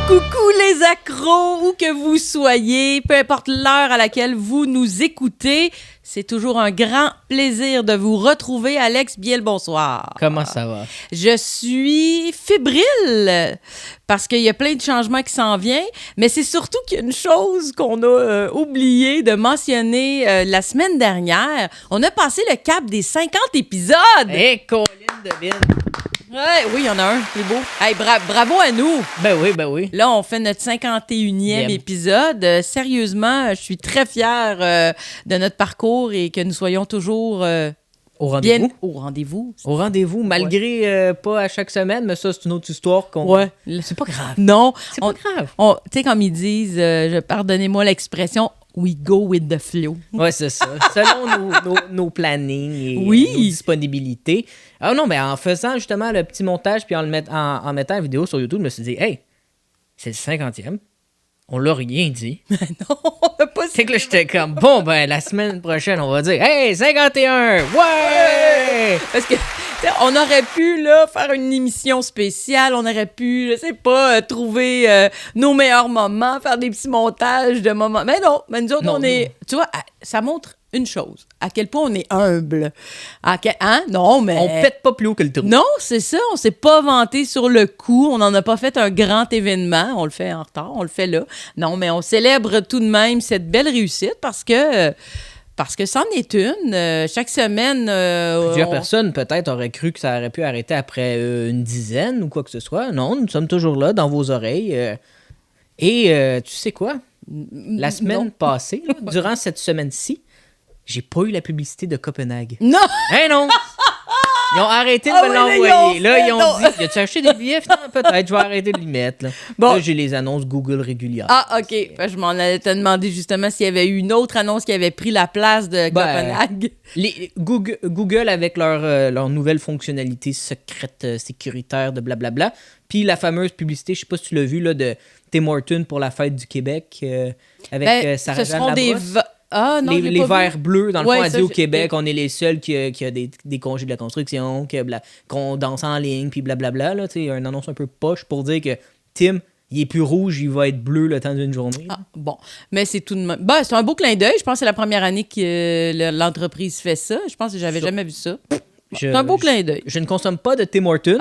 Coucou les accros, où que vous soyez, peu importe l'heure à laquelle vous nous écoutez, c'est toujours un grand plaisir de vous retrouver. Alex Biel, bonsoir. Comment ça va? Je suis fébrile parce qu'il y a plein de changements qui s'en viennent, mais c'est surtout qu'il y a une chose qu'on a oublié de mentionner la semaine dernière. On a passé le cap des 50 épisodes. Hé, Colin de Bin! Ouais, oui, il y en a un, c'est beau. Hey, bravo à nous. Ben oui. Là, on fait notre 51e épisode. Sérieusement, je suis très fière de notre parcours et que nous soyons toujours au rendez-vous. Bien au rendez-vous. Au rendez-vous, malgré pas à chaque semaine, mais ça, c'est une autre histoire qu'on... Ouais. C'est pas grave. Non. C'est pas grave. Tu sais, comme ils disent, pardonnez-moi l'expression, we go with the flow. Ouais, c'est ça. Selon nos plannings et nos disponibilités. Ah non, mais en faisant justement le petit montage puis en mettant la vidéo sur YouTube, je me suis dit, hey, c'est le 50e. On l'a rien dit. Non, on n'a pas... C'est que là, j'étais comme, bon, ben, la semaine prochaine, on va dire, hey, 51! Ouais! Parce que, on aurait pu, là, faire une émission spéciale, on aurait pu, je sais pas, trouver nos meilleurs moments, faire des petits montages de moments. Mais non, mais nous autres, on est... Tu vois, ça montre une chose, à quel point on est humble. Hein? Non, mais... On pète pas plus haut que le trou. Non, c'est ça, on s'est pas vanté sur le coup, on n'en a pas fait un grand événement, on le fait en retard, on le fait là. Non, mais on célèbre tout de même cette belle réussite parce que c'en est une. Chaque semaine... Plusieurs personnes, peut-être, auraient cru que ça aurait pu arrêter après une dizaine ou quoi que ce soit. Non, nous sommes toujours là, dans vos oreilles. Et tu sais quoi? La semaine passée, là, durant cette semaine-ci, j'ai pas eu la publicité de Copenhague. Non! Hein, non! Ils ont arrêté de me l'envoyer. Là, ils ont dit, as-tu acheté des billets? Non, peut-être, je vais arrêter de les mettre. Là, bon. Là j'ai les annonces Google régulières. Ah, OK. Je m'en allais te demander justement s'il y avait eu une autre annonce qui avait pris la place de Copenhague. Google avec leur nouvelle fonctionnalité secrète sécuritaire de blablabla. Puis la fameuse publicité, je sais pas si tu l'as vu, là, de Tim Hortons pour la fête du Québec avec Sarah-Jeanne Labrosse. Ah, non, les verres bleus, dans le fond, elle dit au Québec, on est les seuls qui a des congés de la construction, qu'on danse en ligne, puis blablabla. Là, une annonce un peu poche pour dire que Tim, il est plus rouge, il va être bleu le temps d'une journée. Ah, bon. Mais c'est tout de même... c'est un beau clin d'œil. Je pense que c'est la première année que l'entreprise fait ça. Je pense que j'avais jamais vu ça. C'est un beau clin d'œil. Je ne consomme pas de Tim Hortons,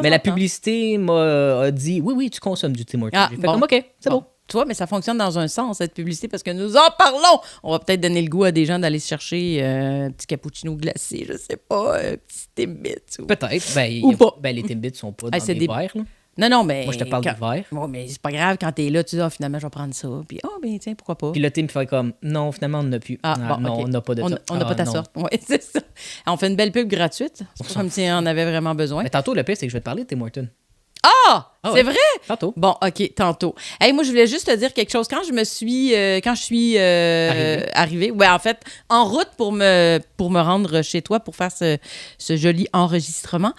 mais la publicité m'a dit, oui, tu consommes du Tim Hortons. J'ai fait comme, OK, c'est bon. Tu vois, mais ça fonctionne dans un sens, cette publicité, parce que nous en parlons. On va peut-être donner le goût à des gens d'aller se chercher un petit cappuccino glacé, je sais pas, un petit Timbits. Peut-être. Ou pas. Ben, les Timbits sont pas dans des verres, là. Non, mais... Moi, je te parle du verre. Bon, mais c'est pas grave, quand t'es là, tu dis, finalement, je vais prendre ça. Puis, ben tiens, pourquoi pas. Puis le Tim fait comme, non, finalement, on n'en a plus. Non, on n'a pas de ça. On n'a pas ta sorte. Oui, c'est ça. On fait une belle pub gratuite, comme si on avait vraiment besoin. Mais tantôt, le pire, c'est que je vais te parler de Tim Hortons. C'est vrai? Tantôt. Bon, OK, tantôt. Hey, moi, je voulais juste te dire quelque chose. Quand je suis arrivée, en fait, en route pour me rendre chez toi pour faire ce joli enregistrement,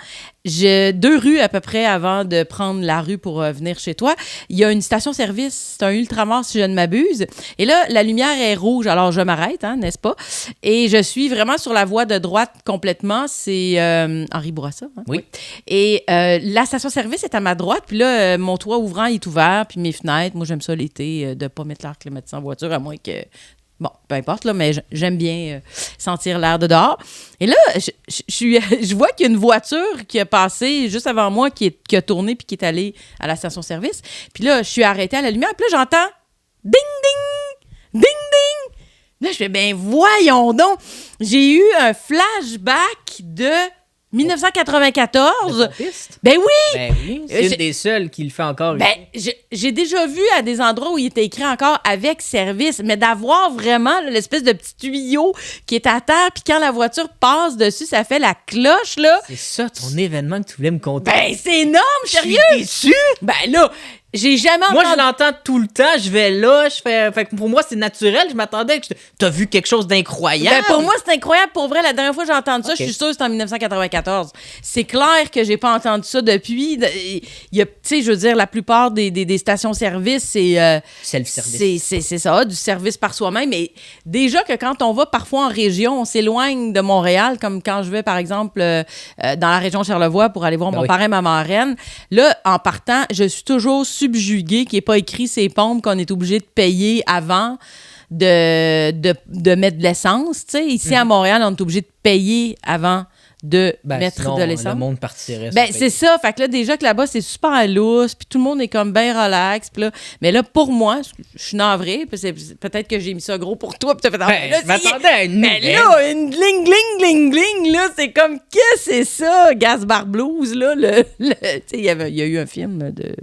j'ai 2 rues à peu près avant de prendre la rue pour venir chez toi. Il y a une station-service, c'est un Ultramar si je ne m'abuse. Et là, la lumière est rouge, alors je m'arrête, n'est-ce pas? Et je suis vraiment sur la voie de droite complètement. C'est Henri Bourassa. Hein? Oui. Et la station-service est à ma droite. Puis là, mon toit ouvrant est ouvert, puis mes fenêtres. Moi, j'aime ça l'été, de ne pas mettre l'air climatisé en voiture, à moins que... Bon, peu importe, là, mais j'aime bien sentir l'air de dehors. Et là, je vois qu'il y a une voiture qui a passé juste avant moi, qui a tourné puis qui est allée à la station-service. Puis là, je suis arrêtée à la lumière, puis là, j'entends « ding, ding, ding, ding ». Là, je fais « ben voyons donc ». J'ai eu un flashback de 1994. Ben oui! C'est une des seules qui le fait encore. J'ai déjà vu à des endroits où il était écrit encore avec service, mais d'avoir vraiment l'espèce de petit tuyau qui est à terre, puis quand la voiture passe dessus, ça fait la cloche, là. C'est ça ton événement que tu voulais me conter. Ben, c'est énorme, sérieux! Je suis déçu! Ben là, j'ai jamais entendu... Moi, je l'entends tout le temps, je vais là, fait que pour moi, c'est naturel, je m'attendais que t'as vu quelque chose d'incroyable. Ben, pour moi, c'est incroyable. Pour vrai, la dernière fois que j'ai entendu ça, je suis sûre que c'était en 1994. C'est clair que j'ai pas entendu ça depuis. Il y a, tu sais, je veux dire, la plupart des stations-service, c'est... self-service. C'est ça, du service par soi-même. Mais déjà que quand on va parfois en région, on s'éloigne de Montréal, comme quand je vais, par exemple, dans la région de Charlevoix pour aller voir mon parrain, ma marraine. Là, en partant, je suis toujours subjugué, qui n'est pas écrit ses pompes, qu'on est obligé de payer avant de mettre de l'essence. Tu sais, ici, à Montréal, on est obligé de payer avant de mettre sinon, de l'essence. Le monde partirait. Ben, c'est ça. Fait que là, déjà que là-bas, c'est super lousse, puis tout le monde est comme bien relax. Puis là, mais là, pour moi, je suis navrée, puis peut-être que j'ai mis ça gros pour toi, puis t'as fait... je m'attendais à une mais nouvelle. là, une gling, gling, gling, gling, là, c'est comme, qu'est-ce que c'est ça, Gasbar Blues, là, tu sais, il y a eu un film de...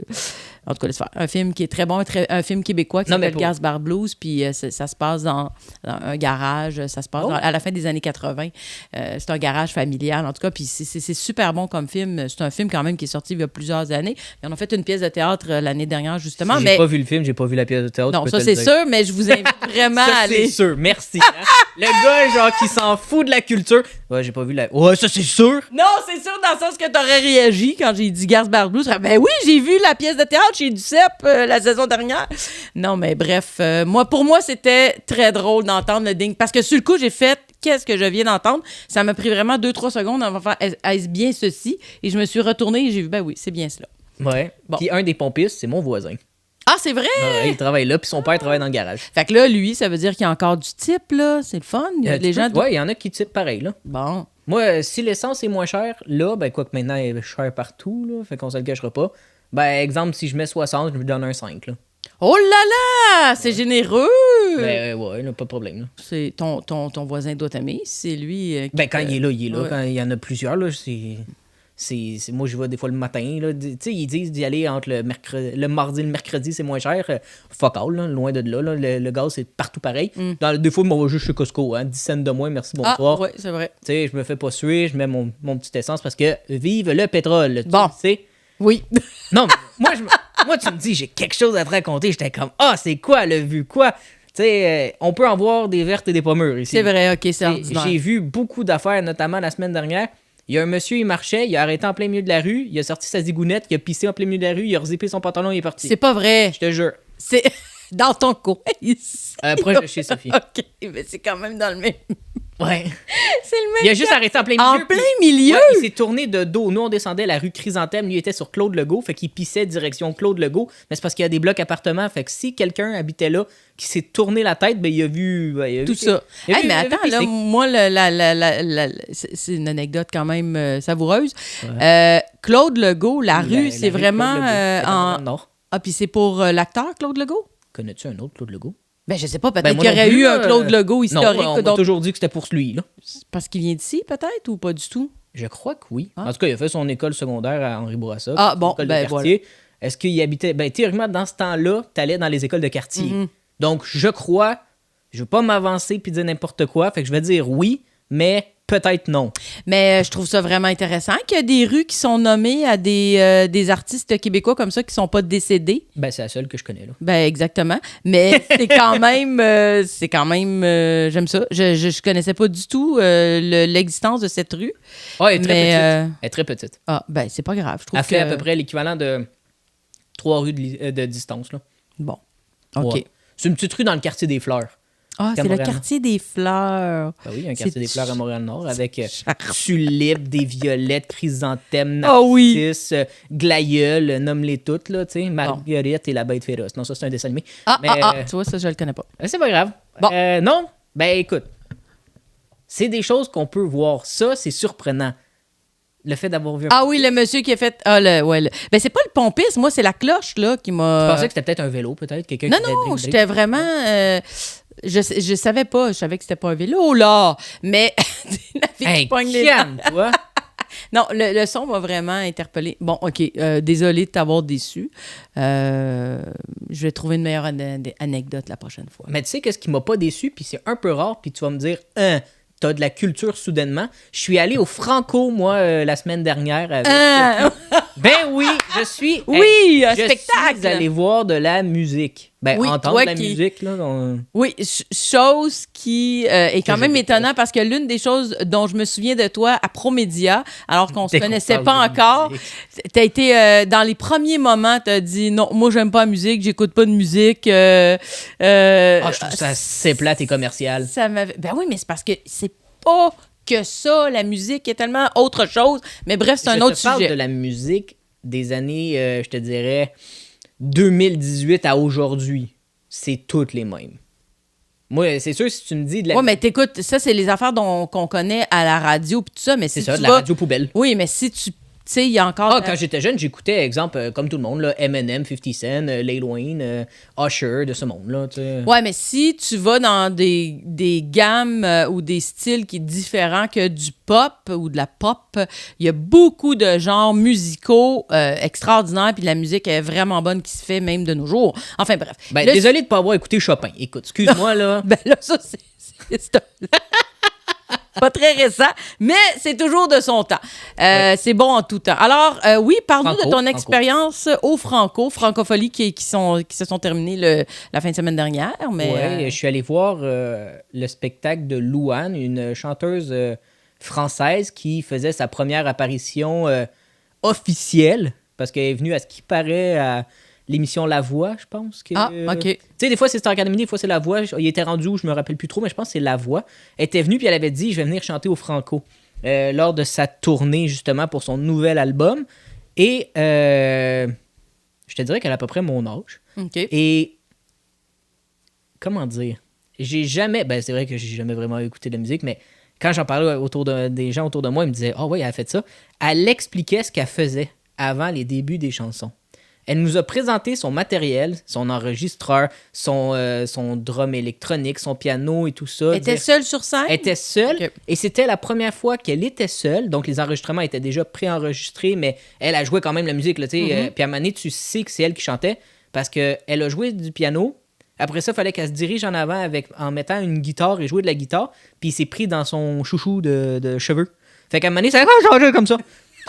En tout cas, laisse faire. Un film qui est très bon, un film québécois qui s'appelle Gasbar Blues, puis ça se passe dans un garage, ça se passe à la fin des années 80. C'est un garage familial, en tout cas, puis c'est super bon comme film. C'est un film quand même qui est sorti il y a plusieurs années. Ils en ont fait une pièce de théâtre l'année dernière, justement. J'ai pas vu le film, j'ai pas vu la pièce de théâtre. Non, ça c'est sûr, mais je vous invite vraiment à aller... c'est sûr, merci. Hein? Le gars, genre, qui s'en fout de la culture. Ouais, j'ai pas vu la... Ouais, ça c'est sûr! Non, c'est sûr, dans le sens que t'aurais réagi quand j'ai dit Gasbar Blues. Ben oui, j'ai vu la pièce de théâtre chez Duceppe la saison dernière. Non, mais bref, pour moi, c'était très drôle d'entendre le ding. Parce que sur le coup, j'ai fait qu'est-ce que je viens d'entendre. Ça m'a pris vraiment 2-3 secondes avant de faire est-ce bien ceci? Et je me suis retournée et j'ai vu, ben oui, c'est bien cela. Ouais. Bon. Puis un des pompistes, c'est mon voisin. Ah, c'est vrai? Ouais, il travaille là, puis son père travaille dans le garage. Fait que là, lui, ça veut dire qu'il y a encore du type, là. C'est le fun. Les gens... Ouais, il y en a qui typent pareil, là. Bon. Moi, si l'essence est moins chère, là, ben quoi que maintenant, elle est chère partout, là, fait qu'on se le cachera pas. Ben, exemple, si je mets 60, je me donne un 5, là. Oh là là! C'est généreux! Ben, ouais, là, pas de problème, là. C'est ton voisin doit t'aimer. C'est lui... ben, quand il est là, il est là. Ouais. Quand il y en a plusieurs, là, moi, je vais des fois le matin. Là. Tu sais, ils disent d'y aller entre le mardi et le mercredi, c'est moins cher. Fuck all, là, loin de là. Le gaz, c'est partout pareil. Des fois, on va juste chez Costco. 10 cents de moins, merci, bonsoir. Ah, ouais, c'est vrai. Tu sais, je me fais pas suer, je mets mon petit essence parce que vive le pétrole. Bon. Tu sais. Oui. Non, mais moi, tu me dis, j'ai quelque chose à te raconter. J'étais comme, c'est quoi le vu quoi? Tu sais, on peut en voir des vertes et des pas mûres ici. C'est vrai, OK, c'est ordinaire. J'ai vu beaucoup d'affaires, notamment la semaine dernière. Il y a un monsieur, il marchait, il a arrêté en plein milieu de la rue, il a sorti sa zigounette, il a pissé en plein milieu de la rue, il a rezippé son pantalon, il est parti. C'est pas vrai. Je te jure. C'est dans ton coin ici. Proche de chez Sophie. OK, mais c'est quand même dans le même... Ouais. C'est le même Il a juste arrêté en plein milieu. En plein milieu? Ouais, il s'est tourné de dos. Nous, on descendait la rue Chrysanthème. Lui, il était sur Claude Legault. Fait qu'il pissait direction Claude Legault. Mais c'est parce qu'il y a des blocs appartements. Fait que si quelqu'un habitait là, qui s'est tourné la tête, ben il a vu... tout ça. Mais attends, là, moi, c'est une anecdote quand même savoureuse. Ouais. Claude Legault, la rue, c'est vraiment Nord. Ah, puis c'est pour l'acteur Claude Legault? Connais-tu un autre Claude Legault? Ben, je sais pas, peut-être qu'il y aurait eu un Claude Legault historique. Non, on m'a toujours dit que c'était pour celui, là. Parce qu'il vient d'ici, peut-être, ou pas du tout? Je crois que oui. En tout cas, il a fait son école secondaire à Henri Bourassa. Ah, bon, ben voilà. Est-ce qu'il habitait... Ben, théoriquement, dans ce temps-là, t'allais dans les écoles de quartier. Donc, je crois... Je veux pas m'avancer puis dire n'importe quoi, fait que je vais dire oui, mais peut-être non. Mais je trouve ça vraiment intéressant qu'il y a des rues qui sont nommées à des artistes québécois comme ça qui sont pas décédés. Ben, c'est la seule que je connais, là. Ben, exactement. Mais c'est quand même... j'aime ça. Je connaissais pas du tout l'existence de cette rue. Ah, elle est très petite. Elle est très petite. Ah, ben, c'est pas grave. Je trouve elle fait à peu près l'équivalent de 3 rues de distance, là. Bon. OK. Ouais. C'est une petite rue dans le quartier des Fleurs. Ah, c'est le quartier des Fleurs. Ben oui, il y a un quartier des Fleurs à Montréal-Nord avec tulipes, des violettes, chrysanthèmes, narcisses, glaïeuls, nomme-les toutes, là, tu sais, Marguerite et la bête féroce. Non, ça, c'est un dessin animé. Tu vois, ça, je le connais pas. C'est pas grave. Bon. Non, ben écoute, c'est des choses qu'on peut voir. Ça, c'est surprenant. Le fait d'avoir vu oui, le monsieur qui a fait... Ben, c'est pas le pompiste, moi, c'est la cloche, là, qui m'a... Je pensais que c'était peut-être un vélo, peut-être. Quelqu'un Non, j'étais vraiment... Je savais pas, je savais que c'était pas un vélo, là. Mais la fille qui pogne les toi. Non, le son m'a vraiment interpellé. Bon, OK, désolé de t'avoir déçu. Je vais trouver une meilleure anecdote la prochaine fois. Mais tu sais, qu'est-ce qui m'a pas déçu, puis c'est un peu rare, puis tu vas me dire, t'as de la culture soudainement. Je suis allé au Franco, moi, la semaine dernière. Avec... Ben oui, je suis... Oui, un spectacle! Je suis allé voir de la musique. Ben, oui, entendre de la musique, là. Oui, chose qui est quand même étonnant parce que l'une des choses dont je me souviens de toi à Promédia, alors qu'on se connaissait pas encore, t'as été dans les premiers moments, t'as dit non, moi j'aime pas la musique, j'écoute pas de musique. Je trouve ça c'est plate et commercial. Ben oui, mais c'est parce que c'est pas que ça, la musique est tellement autre chose. Mais bref, c'est un autre sujet. Je parle de la musique des années, je te dirais... 2018 à aujourd'hui, c'est toutes les mêmes. Moi, c'est sûr, si tu me dis de la... Ouais, mais t'écoutes, ça, c'est les affaires qu'on connaît à la radio puis tout ça, mais c'est si ça, tu de la vas... radio poubelle. Oui, mais si tu... Tu sais, il y a encore... Quand j'étais jeune, j'écoutais, exemple, comme tout le monde, là, Eminem, 50 Cent, Lil Wayne, Usher, de ce monde-là, tu sais. Ouais, mais si tu vas dans des gammes ou des styles qui sont différents que du pop ou de la pop, il y a beaucoup de genres musicaux extraordinaires, puis la musique est vraiment bonne qui se fait même de nos jours. Enfin, bref. Ben, Là, désolé de ne pas avoir écouté Chopin. Écoute, excuse-moi, là. Ben là, ça, c'est pas très récent, mais c'est toujours de son temps. C'est bon en tout temps. Alors, oui, parle-nous de ton expérience au Francofolie qui se sont terminées la fin de semaine dernière. Oui, je suis allé voir le spectacle de Louane, une chanteuse française qui faisait sa première apparition officielle, parce qu'elle est venue à ce qui paraît à l'émission La Voix, je pense. OK. Tu sais, des fois c'est Star Academy, des fois c'est La Voix. Il était rendu où, je me rappelle plus trop, mais je pense que c'est La Voix. Elle était venue, puis elle avait dit « Je vais venir chanter au Franco » lors de sa tournée, justement, pour son nouvel album. Et je te dirais qu'elle a à peu près mon âge. OK. Et comment dire? J'ai jamais... Ben, c'est vrai que j'ai jamais vraiment écouté de la musique, mais quand j'en parlais des gens autour de moi, ils me disaient « Ah oui, elle a fait ça. » Elle expliquait ce qu'elle faisait avant les débuts des chansons. Elle nous a présenté son matériel, son enregistreur, son drum électronique, son piano et tout ça. Elle était seule sur scène? Elle était seule, Okay. Et c'était la première fois qu'elle était seule. Donc, les enregistrements étaient déjà préenregistrés, mais elle a joué quand même la musique. Là, puis à un moment donné, tu sais que c'est elle qui chantait parce qu'elle a joué du piano. Après ça, il fallait qu'elle se dirige en avant en mettant une guitare et jouer de la guitare. Puis il s'est pris dans son chouchou de cheveux. Fait qu'à un moment donné, ça a changé comme ça.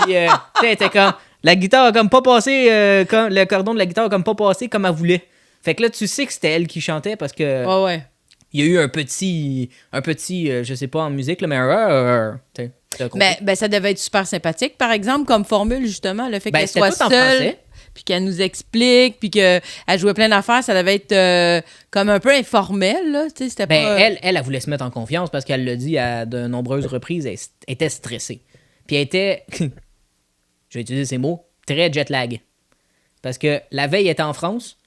Puis elle était comme... La guitare a comme pas passé, le cordon de la guitare a comme pas passé comme elle voulait. Fait que là, tu sais que c'était elle qui chantait parce que Ouais. il y a eu un petit je sais pas en musique, là, mais t'as compris. Ben, ça devait être super sympathique, par exemple, comme formule, justement, le fait qu'elle c'était soit tout en seule, français. puis qu'elle nous explique, puis qu'elle jouait plein d'affaires, ça devait être comme un peu informel, là, tu sais, c'était pas... Elle voulait se mettre en confiance parce qu'elle l'a dit à de nombreuses reprises, elle était stressée. Puis elle était... je vais utiliser ces mots, très jet lag. Parce que la veille, elle était en France.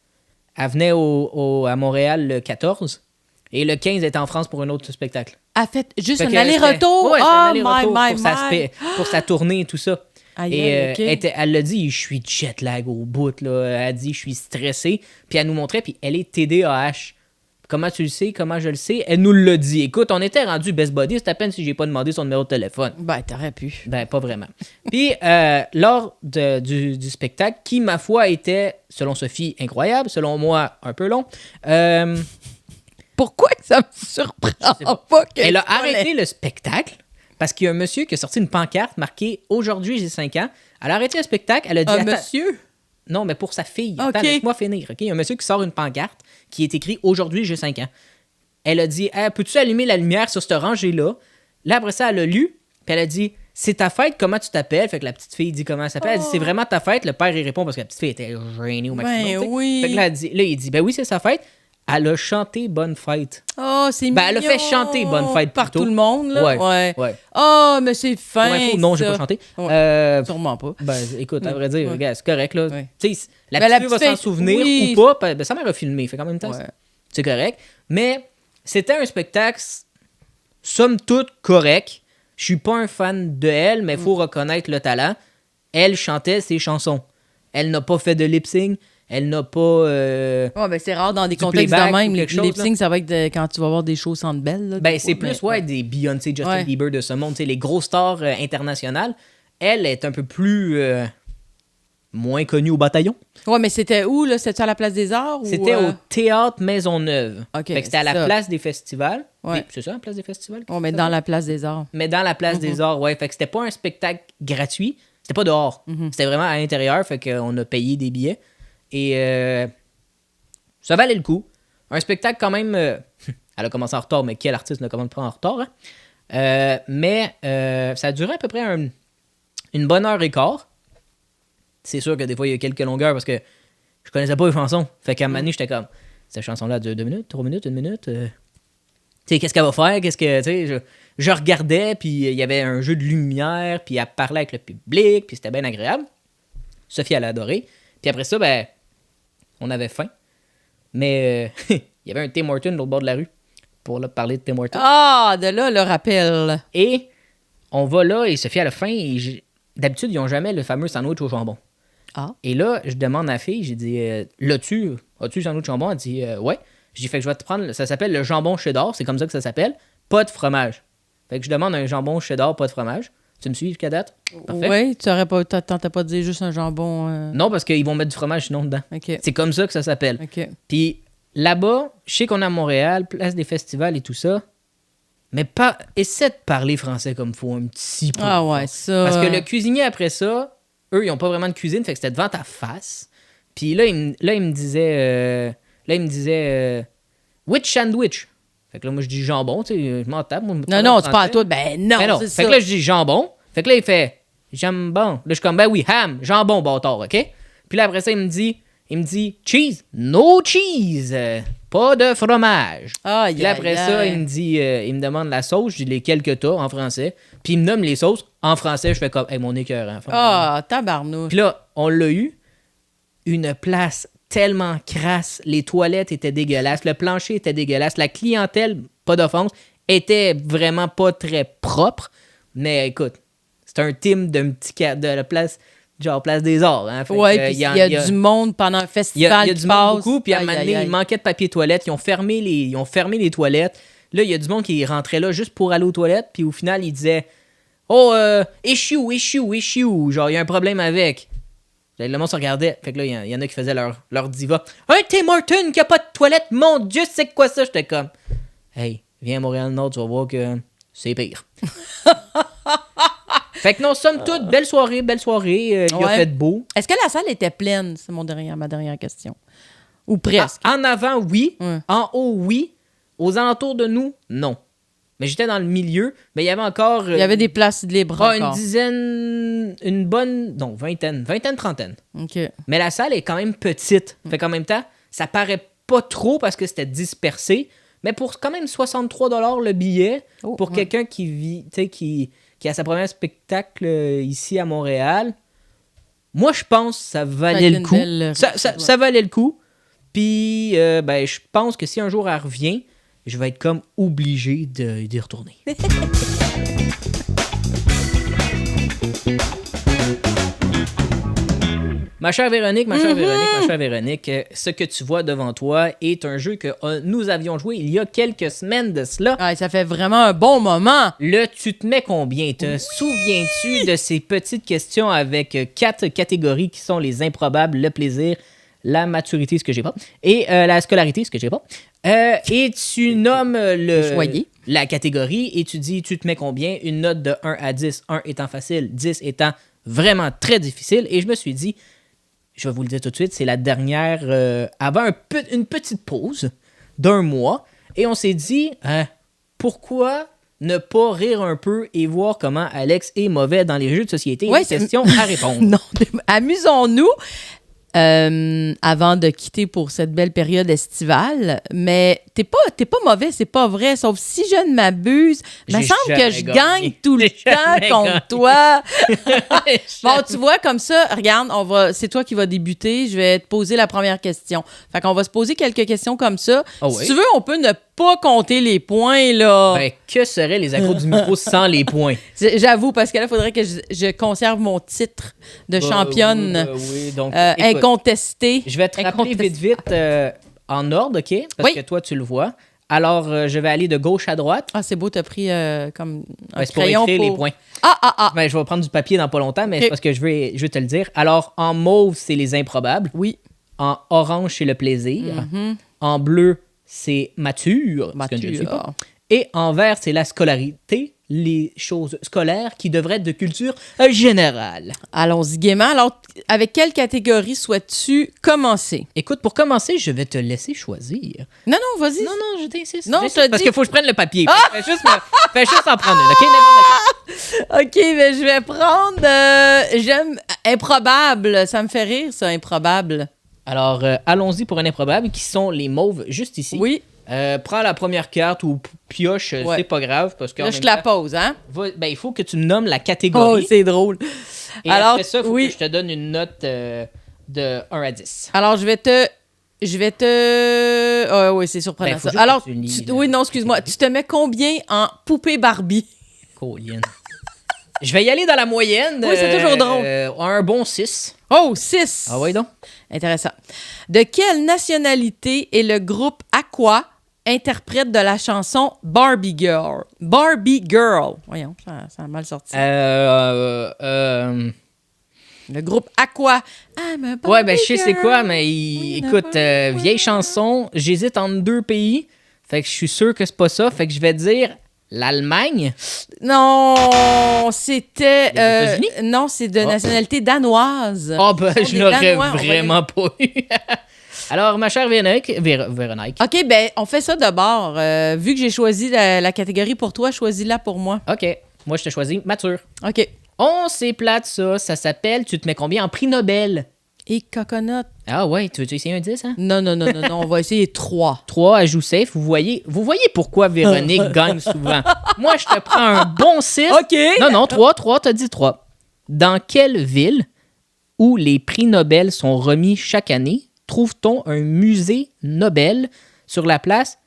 Elle venait à Montréal le 14. Et le 15, elle était en France pour un autre spectacle. Elle fait juste Fait un que aller-retour? c'était un Oh, aller-retour pour sa tournée et tout ça. Aïe, Et ok. elle l'a dit, je suis jet lag au bout. Là. Elle a dit, je suis stressée. Puis elle nous montrait, puis elle est TDAH. Comment tu le sais? Comment je le sais? Elle nous l'a dit. Écoute, on était rendu best buddy. C'est à peine si j'ai pas demandé son numéro de téléphone. Ben, t'aurais pu. Ben, pas vraiment. Puis, lors du spectacle, qui, ma foi, était, selon Sophie, incroyable, selon moi, un peu long, Pourquoi que ça me surprend pas que... elle a arrêté le spectacle parce qu'il y a un monsieur qui a sorti une pancarte marquée « Aujourd'hui, j'ai 5 ans ». Elle a arrêté le spectacle. Elle a dit Un Attends, monsieur? non, mais pour sa fille. Ok. Attends, laisse-moi finir. Ok. Il y a un monsieur qui sort une pancarte qui est écrit « Aujourd'hui, j'ai 5 ans ». Elle a dit hey, « Peux-tu allumer la lumière sur cette rangée-là » Là, après ça, elle a lu, puis elle a dit « C'est ta fête, comment tu t'appelles ?» Fait que la petite fille dit comment elle s'appelle. Elle dit « C'est vraiment ta fête ?» Le père, il répond parce que la petite fille était gênée au maximum. Ben t'sais. oui. Fait que là, il dit « Ben oui, c'est sa fête. » Elle a chanté « Bonne fête ». Oh, c'est mignon. Ben, elle a fait chanter Bonne fête par plutôt. tout le monde, là. Ouais. Oh, mais c'est fin, Pour info, non, j'ai ça. pas chanté. Sûrement pas. Ben, écoute, à vrai dire, regarde, c'est correct, là. Ouais. Tu sais, la Ben, petite fille va s'en fille, souvenir oui. ou pas. Ben, sa mère a filmé, fait qu'en même temps, Ouais. c'est correct. Mais c'était un spectacle, somme toute, correct. Je suis pas un fan de elle, mais il faut reconnaître le talent. Elle chantait ses chansons. Elle n'a pas fait de lip-sync. Elle n'a pas... Ouais, ben c'est rare dans des du contextes playback de même. ou Les quelque chose, lip-sync, ça va être quand tu vas voir des shows Centre Bell. Là, Ben, des c'est fois, plus, mais- des Beyoncé, Justin Ouais. Bieber de ce monde, tu sais, les grosses stars internationales. Elle est un peu plus... moins connue au bataillon. Ouais, mais c'était où, là? C'était à la Place des Arts? C'était ou, au Théâtre Maisonneuve. OK, Fait que c'était à c'est la ça. place des festivals. Ouais. C'est ça, la place des festivals? Ouais, mais dans la Place des Arts. Mais dans la place des arts, ouais. Fait que c'était pas un spectacle gratuit. C'était pas dehors. C'était vraiment à l'intérieur. Fait qu'on a payé des billets. Et ça valait le coup. Un spectacle quand même... elle a commencé en retard, mais quel artiste ne commence pas en retard? Hein? Mais ça a duré à peu près une bonne heure et quart. C'est sûr que des fois, il y a quelques longueurs parce que je connaissais pas les chansons. Fait qu'à un moment donné, j'étais comme... Cette chanson-là dure 2 minutes, 3 minutes, 1 minute... Tu sais, qu'est-ce qu'elle va faire? Qu'est-ce que, tu sais, je regardais, puis il y avait un jeu de lumière, puis elle parlait avec le public, puis c'était bien agréable. Sophie, elle a adoré. Puis après ça, ben, On avait faim. Mais il y avait un Tim Hortons au bord de la rue pour là, parler de Tim Hortons. Ah, de là, le rappel. Et on va là et Sophie, à la fin, d'habitude, ils n'ont jamais le fameux sandwich au jambon. Ah. Et là, je demande à la fille, j'ai dit, as-tu le sandwich au jambon? Elle dit, ouais. J'ai dit, fait que je vais te prendre, ça s'appelle le jambon cheddar, c'est comme ça que ça s'appelle, pas de fromage. Fait que je demande un jambon cheddar, pas de fromage. Tu me suis jusqu'à date? Parfait. Oui, tu tentais pas de dire juste un jambon. Non, parce qu'ils vont mettre du fromage sinon dedans. OK. C'est comme ça que ça s'appelle. OK. Puis là-bas, je sais qu'on est à Montréal, place des festivals et tout ça, mais essaie de parler français comme il faut un petit peu. Ah ouais, ça. Parce que le cuisinier, après ça, eux, ils n'ont pas vraiment de cuisine, fait que c'était devant ta face. Puis là, il me disait... which sandwich? Fait que là, moi, je dis jambon, tu sais, je m'en tape. Moi, Non, tu parles à toi. Ben non, ben non. c'est Fait ça. que là, je dis jambon. Fait que là, il fait jambon. Là, je suis comme, ben oui, ham, jambon, bâtard, OK? Puis là, après ça, il me dit cheese, no cheese, pas de fromage. Ah, Puis là, après ça, il me demande la sauce, je dis lesquelles que t'as en français. Puis il me nomme les sauces en français, je fais comme, hey, mon écœur, hein. Ah, tabarnouche. Puis là, on l'a eu, une place tellement crasse, les toilettes étaient dégueulasses, le plancher était dégueulasse, la clientèle, pas d'offense, était vraiment pas très propre. Mais écoute, c'est un team de la place, genre Place des Arts. Hein? Ouais, puis il y a du monde pendant un festival. Il y a du monde beaucoup, puis à un moment donné, il manquait de papier toilette, ils ont fermé les toilettes. Là, il y a du monde qui rentrait là juste pour aller aux toilettes, puis au final, il disait issue. Genre, il y a un problème avec. Le monde se regardait. Fait que là, il y en a qui faisaient leur diva. Un Tim Hortons qui a pas de toilette, mon Dieu, c'est quoi ça? J'étais comme, hey, viens à Montréal-Nord, tu vas voir que c'est pire. Fait que non, somme toute, belle soirée. Il a fait beau. Est-ce que la salle était pleine? C'est ma dernière question. Ou presque. En avant, oui. Ouais. En haut, oui. Aux alentours de nous, non. Mais j'étais dans le milieu, mais il y avait encore... Il y avait des places libres encore. Une dizaine, une bonne... Non, vingtaine, trentaine. OK. Mais la salle est quand même petite. Fait qu'en même temps, ça paraît pas trop parce que c'était dispersé, mais pour quand même 63$ le billet, pour quelqu'un qui vit, tu sais, qui a sa première spectacle ici à Montréal, moi, je pense que ça valait le coup. Ça valait le coup. Puis, ben, je pense que si un jour elle revient, je vais être comme obligé d'y retourner. Ma chère Véronique, ce que tu vois devant toi est un jeu que nous avions joué il y a quelques semaines de cela. Ah, ça fait vraiment un bon moment. Le tu te mets combien? Te souviens-tu de ces petites questions avec 4 catégories qui sont les improbables, le plaisir, la maturité, ce que j'ai pas, et la scolarité, ce que j'ai pas. Et tu nommes la catégorie et tu dis tu te mets combien? Une note de 1 à 10, 1 étant facile, 10 étant vraiment très difficile. Et je me suis dit, je vais vous le dire tout de suite, c'est la dernière, avant une petite pause d'1 mois. Et on s'est dit, pourquoi ne pas rire un peu et voir comment Alex est mauvais dans les jeux de société? Ouais, questions à répondre. Non, amusons-nous. Avant de quitter pour cette belle période estivale, mais t'es pas mauvais, c'est pas vrai, sauf si je ne m'abuse. Il me semble que je gagne tout le temps contre toi. Bon, tu vois, comme ça, regarde, c'est toi qui vas débuter, je vais te poser la première question. Fait qu'on va se poser quelques questions comme ça. Si tu veux, on peut ne pas compter les points, là. Ben, que seraient les accros du micro sans les points? J'avoue, parce que là, il faudrait que je conserve mon titre de championne oui, donc, incontestée. Je vais te rappeler vite en ordre, OK? Parce que toi, tu le vois. Alors, je vais aller de gauche à droite. Ah, c'est beau, t'as pris comme un c'est pour crayon écrire les points. Ben, je vais prendre du papier dans pas longtemps, mais c'est parce que je vais te le dire. Alors, en mauve, c'est les improbables. Oui. En orange, c'est le plaisir. En bleu, c'est mature. Ce que je ne suis pas. Et en vert, c'est la scolarité, les choses scolaires qui devraient être de culture générale. Allons-y gaiement. Alors, avec quelle catégorie souhaites-tu commencer? Écoute, pour commencer, je vais te laisser choisir. Non, vas-y. Non, je t'insiste. Non, parce qu'il faut que je prenne le papier. Fais juste en prendre une, OK? N'importe quoi. OK, mais je vais prendre... j'aime improbable. Ça me fait rire, ça, improbable. Alors, allons-y pour un improbable, qui sont les mauves, juste ici. Oui. Prends la première carte ou pioche, c'est pas grave. Parce que là, je te la pose, hein? Il faut que tu me nommes la catégorie. Oh, c'est drôle. Et alors, après ça, il faut que je te donne une note de 1 à 10. Alors, je vais te Je vais te... Ah oui, c'est surprenant, Ben, faut ça. juste Alors, que tu lis, oui, non, excuse-moi. Tu te mets combien en poupée Barbie? Colin. Je vais y aller dans la moyenne. Oui, c'est toujours drôle. Un bon 6. Oh, 6! Ah oui, donc. Intéressant. De quelle nationalité est le groupe Aqua, interprète de la chanson Barbie Girl? Barbie Girl. Voyons, ça a mal sorti. Le groupe Aqua. I'm a Barbie Ouais, ben je sais c'est girl. quoi, mais Oui, écoute, n'importe vieille quoi. chanson, j'hésite entre 2 pays. Fait que je suis sûr que c'est pas ça. Fait que je vais dire l'Allemagne. Non, c'était... Les États-Unis? Non, c'est de Ah. nationalité danoise. Ah, ben Ce sont je des l'aurais Danois, on va vraiment pas eu. Alors, ma chère Véronique. Véronique. OK, ben on fait ça d'abord. Vu que j'ai choisi la catégorie pour toi, choisis-la pour moi. OK. Moi, je te choisis mature. OK. On c'est plate, ça. Ça s'appelle Tu te mets combien en prix Nobel? Et coconut. Ah ouais, tu veux essayer un 10, hein? Non, on va essayer 3. 3, elle joue safe. Vous voyez pourquoi Véronique gagne souvent. Moi, je te prends un bon 6. OK. Non, 3, t'as dit 3. Dans quelle ville où les prix Nobel sont remis chaque année trouve-t-on un musée Nobel sur la place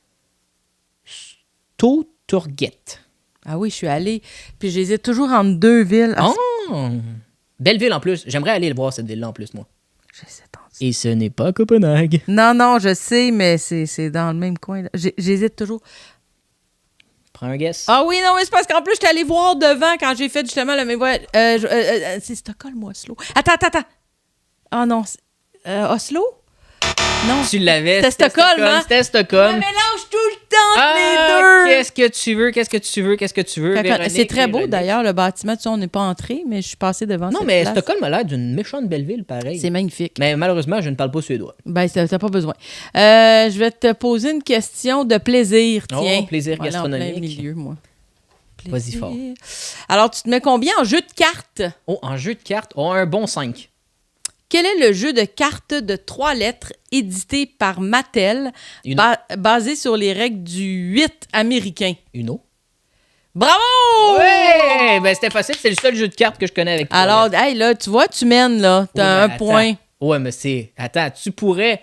Stoutorget? Ah oui, je suis allée. Puis j'hésite toujours entre 2 villes. Ah, Oh! Belle ville en plus. J'aimerais aller le voir, cette ville-là en plus, moi. j'hésite entre- Et ce n'est pas Copenhague. Non, je sais, mais c'est dans le même coin. Là. J'hésite toujours. Prends un guess. Ah oui, non, mais c'est parce qu'en plus, je suis allée voir devant quand j'ai fait justement le même... c'est Stockholm ou Oslo? Attends. Ah non, Oslo? Non. Tu l'avais. C'était Stockholm, hein? C'était Je Stockholm. me mélange tout le temps les deux. Qu'est-ce que tu veux, Véronique? C'est très beau Véronique? d'ailleurs, le bâtiment. Tu sais, on n'est pas entré, mais je suis passée devant Non, cette mais place. Stockholm a l'air d'une méchante belle ville, pareil. C'est magnifique. Mais malheureusement, je ne parle pas suédois. Ben, t'as pas besoin. Je vais te poser une question de plaisir, tiens. Oh, plaisir Voilà, en plein gastronomique. milieu, moi. Vas-y fort. Alors, tu te mets combien en jeu de cartes? Oh, en jeu de cartes, un bon 5. Quel est le jeu de cartes de 3 lettres édité par Mattel, Uno. basé sur les règles du 8 américain? Uno. Bravo! Ouais! Ben, c'était facile, c'est le seul jeu de cartes que je connais avec toi. Alors, hey, là, tu vois, tu mènes, là. T'as Ouais, un mais point. attends. Ouais, mais c'est... Attends, tu pourrais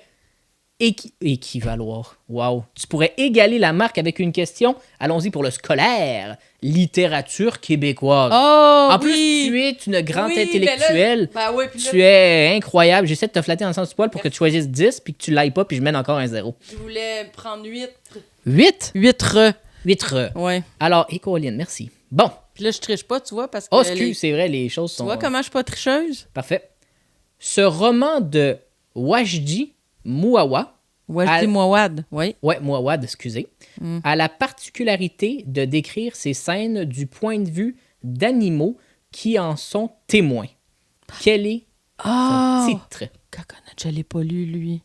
équivaloir. Wow. Tu pourrais égaler la marque avec une question. Allons-y pour le scolaire. Littérature québécoise. Oh, En plus, oui! tu es une grande Oui, intellectuelle. ben là, ben oui, puis là, Tu es incroyable. J'essaie de te flatter dans le sens du poil pour que tu choisisses 10 puis que tu l'ailles pas puis je mène encore un 0. je voulais prendre 8. 8? 8 re. 8 Ouais. Alors, Écoline, merci. Bon. Puis là, je triche pas, tu vois, parce que... Oh, excuse, c'est vrai, les choses Tu sont... vois comment je suis pas tricheuse? Parfait. Ce roman de Wajdi Mouawad, Wajdi Mouawad, oui. ouais, Mouawad, excusez, a la particularité de décrire ces scènes du point de vue d'animaux qui en sont témoins. Quel est Ah! son titre? Coconut, je l'ai pas lu, lui.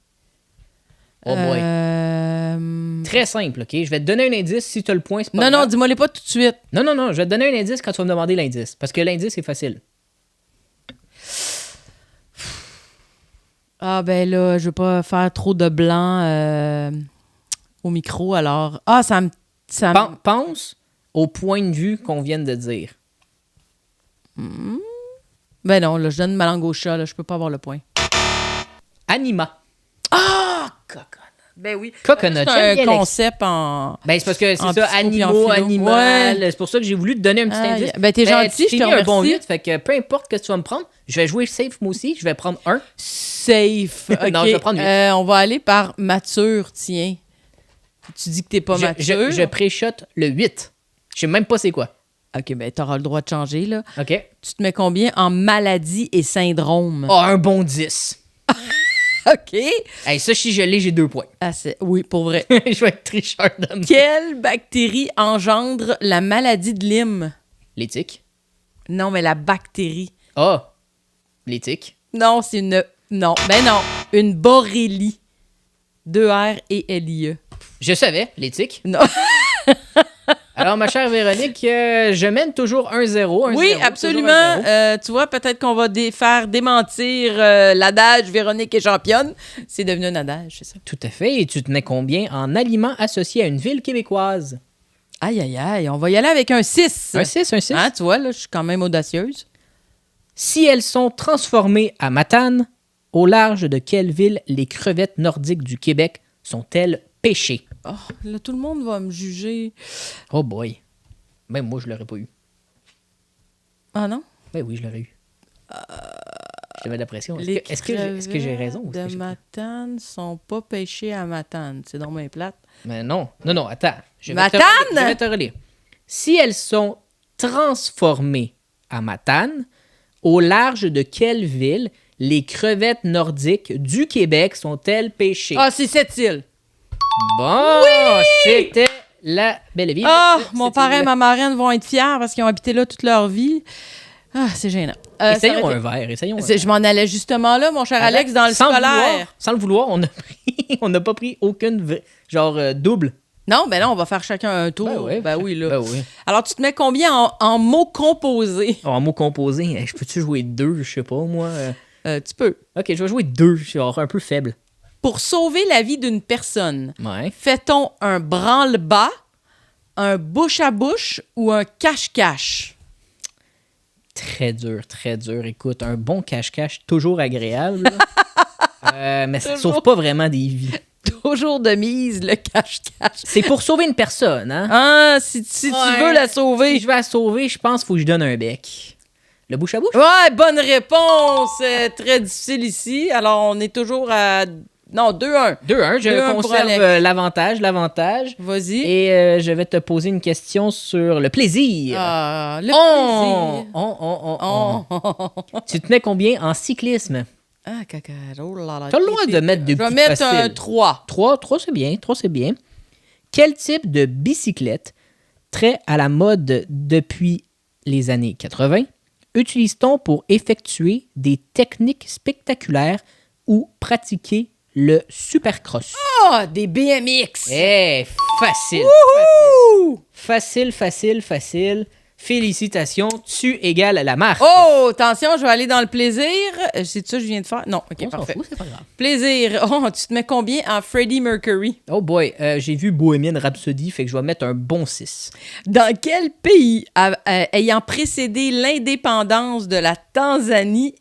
Oh boy. Très simple, OK? Je vais te donner un indice. Si tu as le point, c'est pas Non, grave. dis-moi les pas tout de suite. Non, je vais te donner un indice quand tu vas me demander l'indice. Parce que l'indice, c'est facile. Ah, ben là, je veux pas faire trop de blanc au micro, alors... Ah, ça me... Pense au point de vue qu'on vient de dire. Ben non, là, je donne ma langue au chat, là, je peux pas avoir le point. Anima. Ah! Coconut. Ben oui. Coconut. C'est J'aime un bien concept en... Ben, c'est parce que c'est En ça, psycho puis en animaux, philo. animal. Ouais. C'est pour ça que j'ai voulu te donner un petit Ah, indice. ben, t'es gentil, tu je te t'es mis un bon remercie. 8, fait que peu importe ce que tu vas me prendre, je vais jouer safe moi aussi, je vais prendre 1. Safe. OK. Non, je vais prendre 8. On va aller par mature, tiens. Tu dis que t'es pas mature. Je pré-shot le 8. Je sais même pas c'est quoi. OK, ben t'auras le droit de changer, là. OK? Tu te mets combien en maladie et syndrome? Oh, un bon 10. OK. Hey, ça, si je l'ai, j'ai 2 points. Ah, oui, pour vrai. Je vais être tricheur de moi. Quelle bactérie engendre la maladie de Lyme? L'éthique. Non, mais la bactérie. Ah, l'éthique. Non, c'est une... Non, ben non. Une borrélie. 2R et L-I-E. Je savais, l'éthique. Non. Alors, ma chère Véronique, je mène toujours 1-0. Oui, 1-0, absolument. toujours 1-0. Tu vois, peut-être qu'on va faire démentir l'adage Véronique est championne. C'est devenu un adage, c'est ça. Tout à fait. Et tu te mets combien en aliments associés à une ville québécoise? Aïe, aïe, aïe. On va y aller avec un 6. Un 6, un 6. Hein, tu vois, là, je suis quand même audacieuse. Si elles sont transformées à Matane, Au large de quelle ville les crevettes nordiques du Québec sont-elles pêchées? Oh, là, tout le monde va me juger. Oh boy. Même moi, je l'aurais pas eu. Ah non? Ben oui, je l'aurais eu. Je te mets de la pression. Les Est-ce que j'ai raison? Ou est-ce que de j'ai- Matane sont pas pêchées à Matane. C'est donc bien plate. Mais non. Non, attends. Matane? Je vais te relire. Si elles sont transformées à Matane, au large de quelle ville les crevettes nordiques du Québec sont-elles pêchées? Ah, c'est cette île. Bon, c'était la belle ville. Ah, de mon cette parrain île. et ma marraine vont être fiers parce qu'ils ont habité là toute leur vie. Ah, c'est gênant. Ça Essayons aurait un été- verre, essayons un Je m'en allais justement là, mon cher Alex, dans le sans scolaire. sans le vouloir, on n'a pas pris aucune double. Non, ben non, on va faire chacun un tour. Ben ouais. Ben oui, là. Ben oui. Alors, tu te mets combien en mots composés? En mots composés, je peux-tu jouer 2, je sais pas, moi. Tu peux. Ok, je vais jouer 2, je suis un peu faible. Pour sauver la vie d'une personne, Ouais. fait-on un branle-bas, un bouche-à-bouche ou un cache-cache? Très dur, très dur. Écoute, un bon cache-cache, toujours agréable. Mais ça Toujours. sauve pas vraiment des vies. Toujours de mise, le cache-cache. C'est pour sauver une personne, hein? Ah, si tu Ouais. veux la Si sauver. je veux la sauver, je pense qu'il faut que je donne un bec. Le bouche à bouche? Ouais, bonne réponse. Très difficile ici. Alors, on est toujours à... Non, 2-1. 2-1, je 2-1 pour conserve Alex. l'avantage. Vas-y. Et je vais te poser une question sur le plaisir. Ah, le On. plaisir. Tu te mets combien en cyclisme? Ah, caca. Oh là là. T'as le droit de mettre des Je vais petits mettre un faciles. 3. 3 c'est bien, 3 c'est bien. Quel type de bicyclette, très à la mode depuis les années 80, utilise-t-on pour effectuer des techniques spectaculaires ou pratiquer le supercross? Ah, des BMX. Eh, facile. Facile. Félicitations, tu égales la marque. Oh, attention, je vais aller dans le plaisir. C'est ça que je viens de faire? Non, OK, On s'en parfait. fout, c'est pas grave. Plaisir. Oh, tu te mets combien en Freddie Mercury? Oh boy, j'ai vu Bohemian Rhapsody, fait que je vais mettre un bon 6. Dans quel pays ayant précédé l'indépendance de la Tanzanie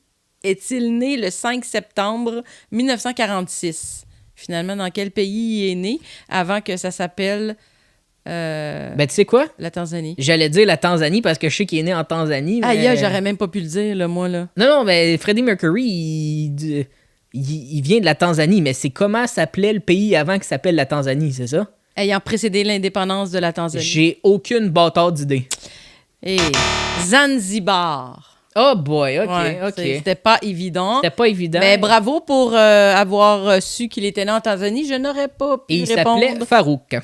est-il né le 5 septembre 1946? Finalement, dans quel pays il est né avant que ça s'appelle Ben, tu sais quoi? la Tanzanie? J'allais dire la Tanzanie parce que je sais qu'il est né en Tanzanie. Aïe, mais... j'aurais même pas pu le dire, là, moi, là. Non, mais Freddie Mercury, il vient de la Tanzanie, mais c'est comment s'appelait le pays avant qu'il s'appelle la Tanzanie, c'est ça? Ayant précédé l'indépendance de la Tanzanie. J'ai aucune bâtard d'idée. Et Zanzibar. Oh boy, ok, Ouais, ok. C'était pas évident. C'était pas évident. Mais bravo pour avoir su qu'il était né en Tanzanie. Je n'aurais pas pu Et il répondre. s'appelait Farouk.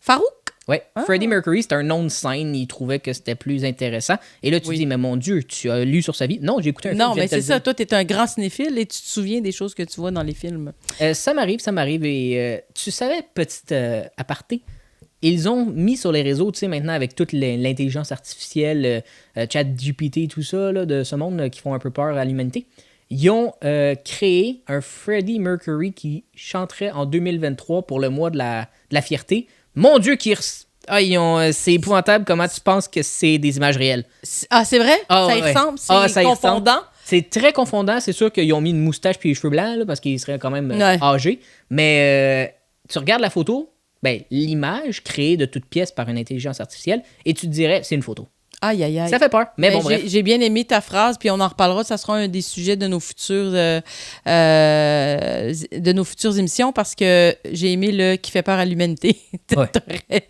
Farouk? Ouais, Freddie Mercury, c'est un nom de scène. Il trouvait que c'était plus intéressant. Et là, tu Oui. dis, mais mon Dieu, tu as lu sur sa vie? Non, j'ai écouté un film. Non, je viens mais de te le c'est ça. dire. Toi, t'es un grand cinéphile et tu te souviens des choses que tu vois dans les films. Ça m'arrive. Et tu savais, petite aparté, ils ont mis sur les réseaux, tu sais, maintenant, avec toute l'intelligence artificielle, ChatGPT, tout ça, là, de ce monde qui font un peu peur à l'humanité, ils ont créé un Freddie Mercury qui chanterait en 2023 pour le mois de la fierté. Mon Dieu, c'est épouvantable comment tu penses que c'est des images réelles. Ah, c'est vrai? Ah, ça y ouais. ressemble? Ah, C'est ça y ressemble. confondant? C'est très confondant. C'est sûr qu'ils ont mis une moustache puis les cheveux blancs là, parce qu'ils seraient quand même Ouais. âgés. Mais tu regardes la photo, ben, l'image créée de toutes pièces par une intelligence artificielle et tu te dirais c'est une photo. Aïe, aïe, aïe. Ça fait peur. Mais bon, bref. J'ai bien aimé ta phrase, puis on en reparlera. Ça sera un des sujets de nos futures émissions parce que j'ai aimé le qui fait peur à l'humanité. T'as Ouais.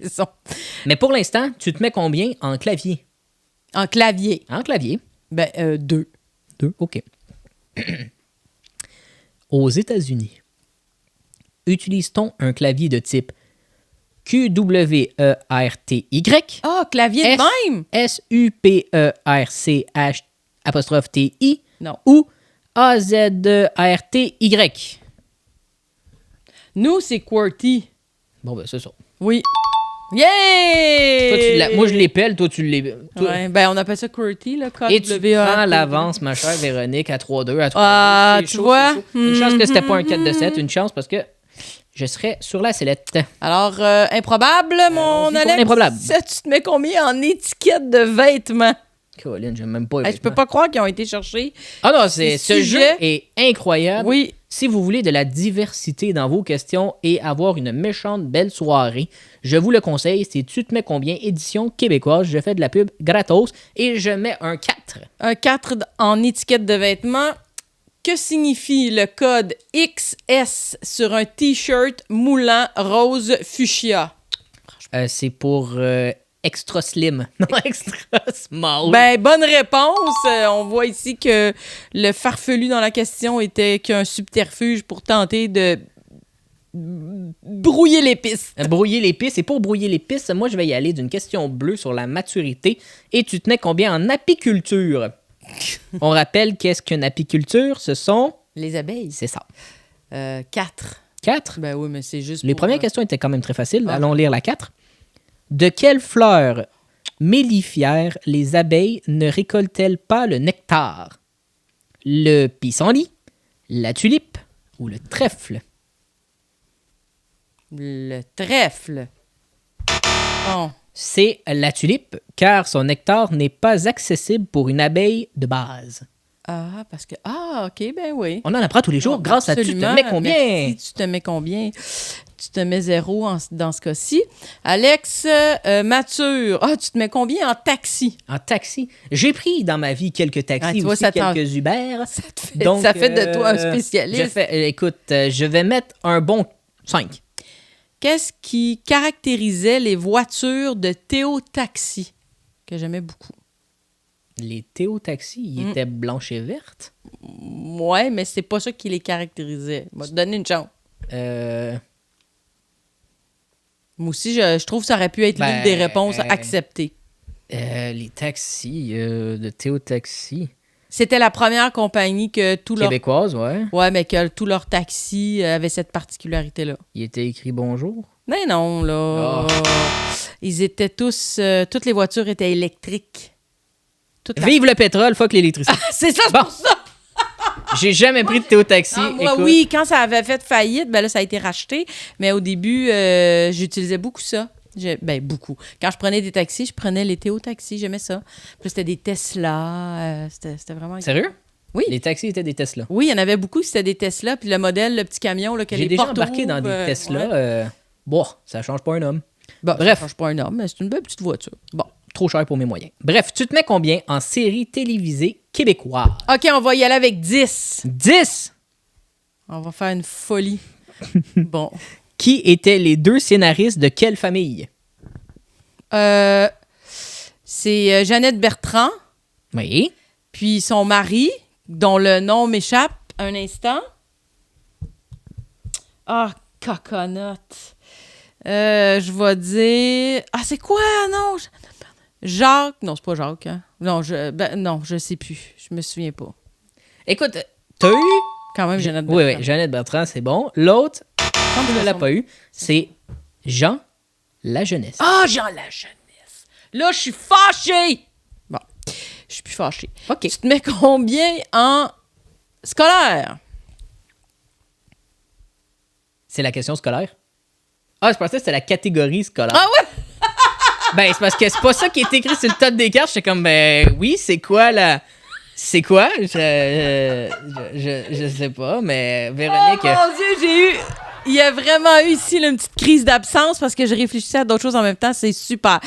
raison. Mais pour l'instant, tu te mets combien en clavier? En clavier, En clavier. ben 2. 2, OK. Aux États-Unis, utilise-t-on un clavier de type QWERTY, Ah, clavier S- de même? SUPERCH''TI Non. ou AZERTY? Nous, c'est QWERTY. Bon, ben, c'est ça. Oui. Yeah! Moi, je l'épelle, toi, tu l'épelles. Ouais, ben, on appelle ça QWERTY, là. Et tu K-W-E-R-T-Y. prends l'avance, ma chère Véronique, à 3-2, à 3-2. Ah, C'est tu chaud, vois? c'est chaud. Une chance que c'était pas un 4 de 7, une chance parce que je serais sur la sellette. Alors, improbable, mon allons-y pour Alex. l'improbable. Ça, tu te mets combien en étiquette de vêtements? Colin, j'aime même pas. Hey, je peux pas croire qu'ils ont été chercher. Ah non, ces ce jeu sujets. est incroyable. Oui. Si vous voulez de la diversité dans vos questions et avoir une méchante belle soirée, je vous le conseille, c'est Tu te mets combien, édition québécoise. Je fais de la pub gratos et je mets un 4. Un 4 en étiquette de vêtements. Que signifie le code XS sur un T-shirt moulant rose fuchsia? C'est pour extra slim, non extra small. Ben, bonne réponse. On voit ici que le farfelu dans la question était qu'un subterfuge pour tenter de brouiller les pistes. Brouiller les pistes. Et pour brouiller les pistes, moi, je vais y aller d'une question bleue sur la maturité. Et tu tenais combien en apiculture? On rappelle qu'est-ce qu'une apiculture? Ce sont... Les abeilles. C'est ça. 4. 4? Ben oui, mais c'est juste Les pour, premières questions étaient quand même très faciles. Ah. Allons lire la 4. De quelle fleur mellifère les abeilles ne récoltent-elles pas le nectar? Le pissenlit, la tulipe ou le trèfle? Le trèfle. Bon. C'est la tulipe, car son nectar n'est pas accessible pour une abeille de base. Ah, parce que... Ah, OK, ben oui. On en apprend tous les jours grâce à Tu te Absolument. mets combien? Merci, tu te mets combien? Tu te mets 0 dans ce cas-ci. Alex, mature. Ah, tu te mets combien en taxi? En taxi. J'ai pris dans ma vie quelques taxis, tu vois, aussi ça quelques Uber. Ça fait de toi un spécialiste. Écoute, je vais mettre un bon 5. Qu'est-ce qui caractérisait les voitures de Théo Taxi? Que j'aimais beaucoup. Les Théo-taxis, ils étaient blanches et vertes? Ouais, mais c'est pas ça qui les caractérisait. Je vais te donner une chance. Moi aussi, je trouve que ça aurait pu être l'une des réponses acceptées. Les taxis de Théo-taxi. C'était la première compagnie que tout leur... Québécoise, ouais. Ouais, mais que tous leurs taxis avaient cette particularité-là. Il était écrit bonjour. Mais non, là. Oh. Ils étaient tous... toutes les voitures étaient électriques. Vive le pétrole, fuck l'électricité. C'est ça, c'est Bon. pour ça! J'ai jamais pris de Théo-taxi. Moi, Écoute, oui, quand ça avait fait faillite, ben là, ça a été racheté. Mais au début, j'utilisais beaucoup ça. Beaucoup. Quand je prenais des taxis, je prenais les Théo-taxis. J'aimais ça. Puis c'était des Tesla. C'était vraiment... Sérieux? Oui. Les taxis étaient des Tesla. Oui, il y en avait beaucoup, c'était des Tesla. Puis le modèle, le petit camion, là, que J'ai les déjà portes embarqué dans ouvrent, des Tesla. ouais. Bon, ça change pas un homme. Bon, Bref. ça change pas un homme, mais c'est une belle petite voiture. Bon. Trop cher pour mes moyens. Bref, tu te mets combien en série télévisée québécoise? OK, on va y aller avec 10. 10! On va faire une folie. Bon. Qui étaient les deux scénaristes de quelle famille? C'est Jeannette Bertrand, Oui. puis son mari, dont le nom m'échappe un instant. Ah, coconut. Je vais dire... Ah, c'est quoi? Non, Jacques... Non, c'est pas Jacques. Hein? Non, je sais plus. Je me souviens pas. Écoute, t'as eu... Quand même, Jeannette Bertrand. Oui, Jeannette Bertrand, c'est bon. L'autre, tu ne l'as pas eu, c'est Jean La Jeunesse. Ah, Jean la Jeunesse. Là, je suis fâchée. Bon, je suis plus fâchée. OK. Tu te mets combien en scolaire? C'est la question scolaire? Ah, je pensais que c'était la catégorie scolaire. Ah ouais? Ben, c'est parce que c'est pas ça qui est écrit sur le top des cartes. J'étais comme, ben oui, c'est quoi la... C'est quoi? Je sais pas, mais Véronique... Oh mon Dieu, il y a vraiment eu ici là, une petite crise d'absence parce que je réfléchissais à d'autres choses en même temps. C'est super.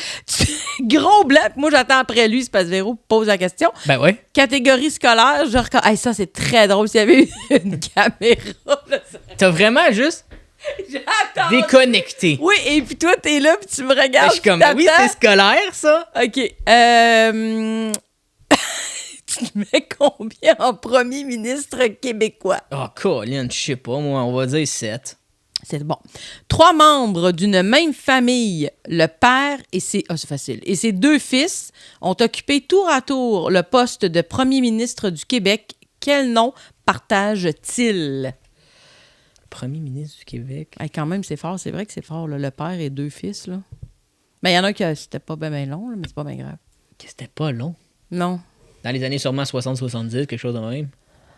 Gros blanc. Moi, j'attends après lui. C'est parce que Véro pose la question. Ben ouais. Catégorie scolaire, je reconnais. Hey, ça, c'est très drôle. S'il y avait eu une caméra. Là, T'as vraiment juste j'attends. déconnecté. Oui, et puis toi, t'es là, puis tu me regardes. Je suis comme, puis oui, t'attends. c'est scolaire, ça. OK. Tu te mets combien en premier ministre québécois? Oh, Colin, je sais pas, moi, on va dire 7. C'est bon. 3 membres d'une même famille, le père et ses... Ah, c'est facile. Et ses 2 fils ont occupé tour à tour le poste de premier ministre du Québec. Quel nom partagent-ils? Premier ministre du Québec. Hey, quand même, c'est fort. C'est vrai que c'est fort, là, le père et 2 fils. Là. Mais il y en a qui c'était pas bien long, là, mais c'est pas bien grave. C'était pas long. Non. Dans les années sûrement 60-70, quelque chose de même.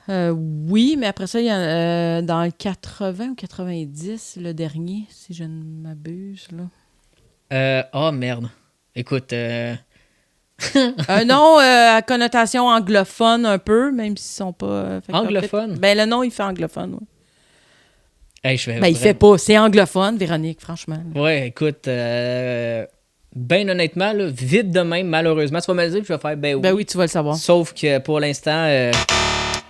Oui, mais après ça, il y a dans le 80 ou 90, le dernier, si je ne m'abuse. Là. Oh, merde. Écoute, Un nom à connotation anglophone un peu, même s'ils sont pas... Anglophone? Ben, le nom, il fait anglophone, oui. Hey, Il fait pas. C'est anglophone, Véronique, franchement. Ouais, écoute, ben honnêtement, là, vite de même, malheureusement, tu vas me le dire, puis je vais faire ben oui. Ben oui, tu vas le savoir. Sauf que pour l'instant...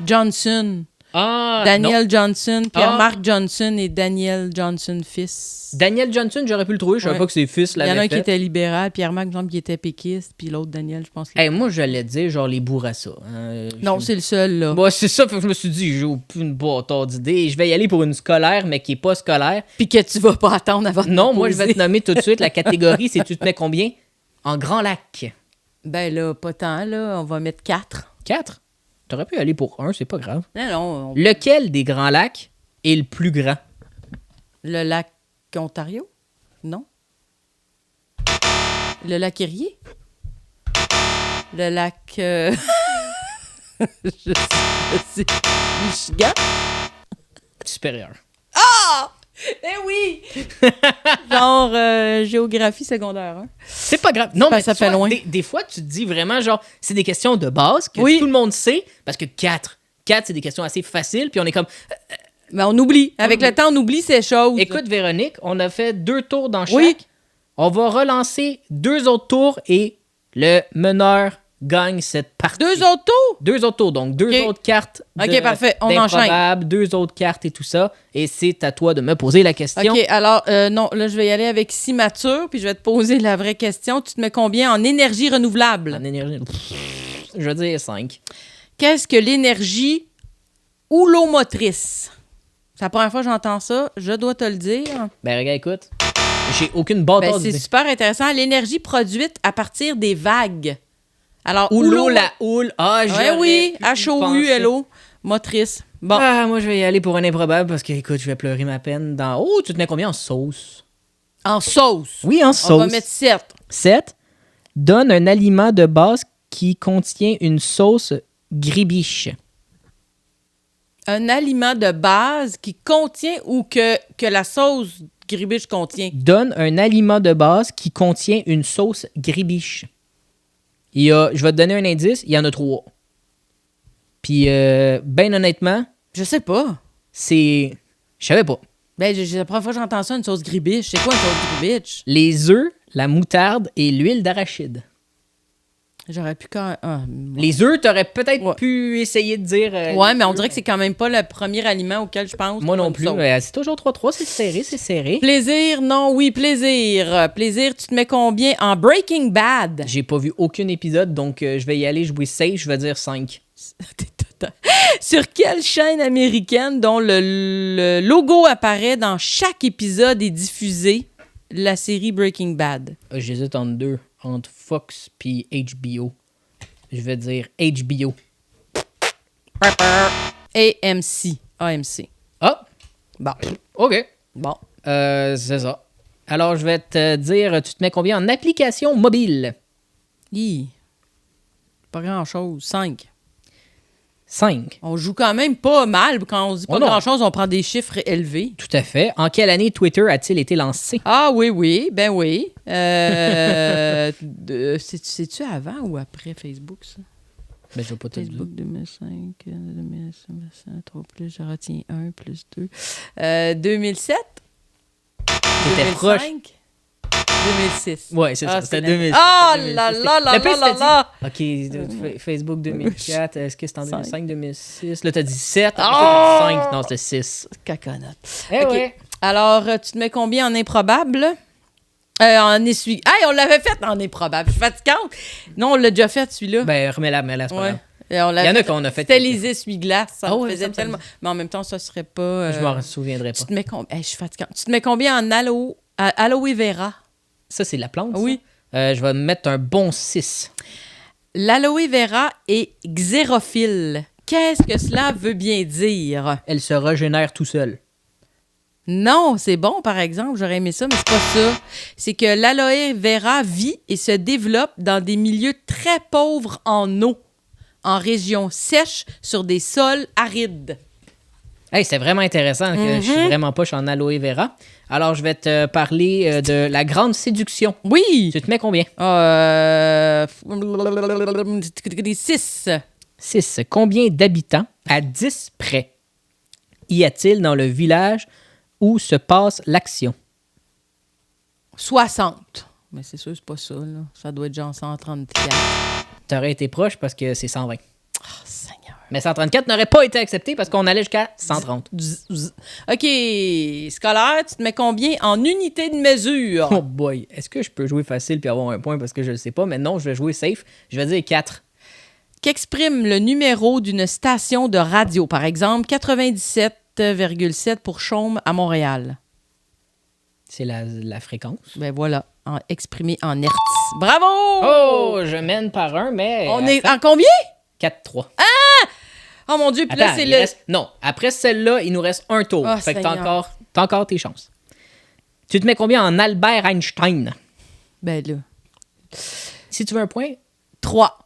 Johnson. non. Daniel Johnson, Pierre-Marc Johnson et Daniel Johnson fils. Daniel Johnson, j'aurais pu le trouver. Je savais pas que ses fils Il y l'avaient en a un fait. qui était libéral, Pierre-Marc, me semble, qui était péquiste, puis l'autre, Daniel, je pense. Hey, moi, j'allais dire genre les Bourassa. Hein. Non, c'est le seul, là. Bon, c'est ça, fait que je me suis dit, j'ai aucune bâtard d'idée. Je vais y aller pour une scolaire, mais qui est pas scolaire. Puis que tu vas pas attendre avant de Non, te moi, je vais poser. te nommer tout de suite la catégorie, c'est tu te mets combien? En Grand Lac. Ben là, pas tant, là. On va mettre 4. 4? T'aurais pu aller pour 1, c'est pas grave. Non. Lequel des Grands Lacs est le plus grand? Le lac Ontario? Non. Le lac Erie? Le lac... je sais. Michigan? Supérieur. Eh oui! Genre géographie secondaire. Hein? C'est pas grave. Non, mais Ça tu fait vois, loin. Des fois, tu te dis vraiment, genre, c'est des questions de base que Oui. tout le monde sait, parce que 4, c'est des questions assez faciles, puis on est comme... Mais on oublie. Avec le temps, on oublie ces choses. Écoute, Véronique, on a fait 2 tours dans chaque. Oui. On va relancer 2 autres tours et le meneur gagne cette partie. 2 autres tours? 2 autres tours, donc 2 Ok. autres cartes Ok, parfait, on d'improbables, 2 autres cartes et tout ça. Et c'est à toi de me poser la question. OK, alors, non, là, je vais y aller avec si mature, puis je vais te poser la vraie question. Tu te mets combien en énergie renouvelable? En énergie, je vais dire 5. Qu'est-ce que l'énergie houlomotrice? C'est la première fois que j'entends ça. Je dois te le dire. Ben, regarde, écoute, j'ai aucune bâtard C'est d'idée. super intéressant. L'énergie produite à partir des vagues. Alors, Houlo, la houle. Ah, Ouais, oui, j'aurais pu y penser. H-O-U-L-O, motrice. Bon. Ah, moi, je vais y aller pour un improbable parce que, écoute, je vais pleurer ma peine dans... Oh, tu te mets combien en sauce? En sauce. Oui, en sauce. On va mettre 7. 7. Donne un aliment de base qui contient une sauce gribiche. Un aliment de base qui contient ou que la sauce gribiche contient. Donne un aliment de base qui contient une sauce gribiche. Je vais te donner un indice, il y en a 3. Puis, ben honnêtement, Je sais pas. c'est... Je savais pas. Ben, c'est la première fois que j'entends ça, une sauce gribiche. C'est quoi une sauce gribiche? Les œufs, la moutarde et l'huile d'arachide. J'aurais pu quand... Les œufs, t'aurais peut-être Ouais. pu essayer de dire... Ouais, mais on dirait que c'est quand même pas le premier aliment auquel je pense. Moi pour non une plus. sauce. Mais c'est toujours 3-3, c'est serré, c'est serré. Plaisir, non, oui, plaisir. Plaisir, tu te mets combien en Breaking Bad? J'ai pas vu aucun épisode, donc je vais y aller jouer safe, je vais dire 5. Sur quelle chaîne américaine dont le logo apparaît dans chaque épisode est diffusé la série Breaking Bad? J'hésite entre 2, entre Fox puis HBO. Je vais dire HBO. AMC. AMC. Ah, Bon. OK. Bon. C'est ça. Alors, je vais te dire, tu te mets combien en application mobile? Pas grand-chose. 5. 5. On joue quand même pas mal. Quand on dit pas Oh non. grand-chose, on prend des chiffres élevés. Tout à fait. En quelle année Twitter a-t-il été lancé? Ah oui, ben oui. C'est-tu avant ou après Facebook, ça? Ben, je vais pas te le dire. Facebook 2005, 2005, 3 plus, je retiens 1 plus 2. 2007? T'étais proche. 2006. Ouais, c'est ça. C'était 2006. Ah C'était là 2006. là là Le pire, là là c'était là! OK, Facebook 2004. Est-ce que c'était en 5. 2005, 2006? Là, t'as dit 7. Ah! Après, t'as dit 5. Non, c'était 6. Caconote. Eh OK. ouais. Alors, tu te mets combien en improbable? En essuie. Hey, on l'avait fait en improbable. Je suis fatigante. Non, on l'a déjà fait, celui-là. Ben, remets-la, c'est pas Ouais. grave. Il y en Il y en a qu'on a fait. C'était les essuie-glaces. Ça Ah me ouais, faisait ça me tellement. Mais en même temps, ça serait pas. Je m'en souviendrai Tu pas. te mets combien? Je suis fatigante. Tu te mets combien en aloe vera? Ça, c'est la plante? Oui. Ça? Je vais mettre un bon 6. L'aloe vera est xérophile. Qu'est-ce que cela veut bien dire? Elle se régénère tout seul. Non, c'est bon, par exemple. J'aurais aimé ça, mais c'est pas ça. C'est que l'aloe vera vit et se développe dans des milieux très pauvres en eau, en régions sèches, sur des sols arides. Hey, c'est vraiment intéressant que je suis vraiment poche en aloe vera. Alors, je vais te parler de la grande séduction. Oui! Tu te mets combien? 6. 6. Combien d'habitants, à 10 près, y a-t-il dans le village où se passe l'action? 60. Mais c'est sûr, c'est pas ça, là. Ça doit être genre 134. T'aurais été proche parce que c'est 120. Oh, Seigneur. Mais 134 n'aurait pas été accepté parce qu'on allait jusqu'à 130. OK. Scolaire, tu te mets combien en unité de mesure? Oh boy, est-ce que je peux jouer facile puis avoir un point parce que je le sais pas? Mais non, je vais jouer safe. Je vais dire 4. Qu'exprime le numéro d'une station de radio? Par exemple, 97,7 pour Chaume à Montréal. C'est la fréquence. Ben voilà, exprimé en hertz. Bravo! Oh, je mène par un, mais... On est en combien? 4-3. Oh mon Dieu, puis Attends, là, c'est le... Non, après celle-là, il nous reste un tour. Oh, fait que t'as Seigneur. encore tes chances. Tu te mets combien en Albert Einstein? Ben là, Si tu veux un point, 3.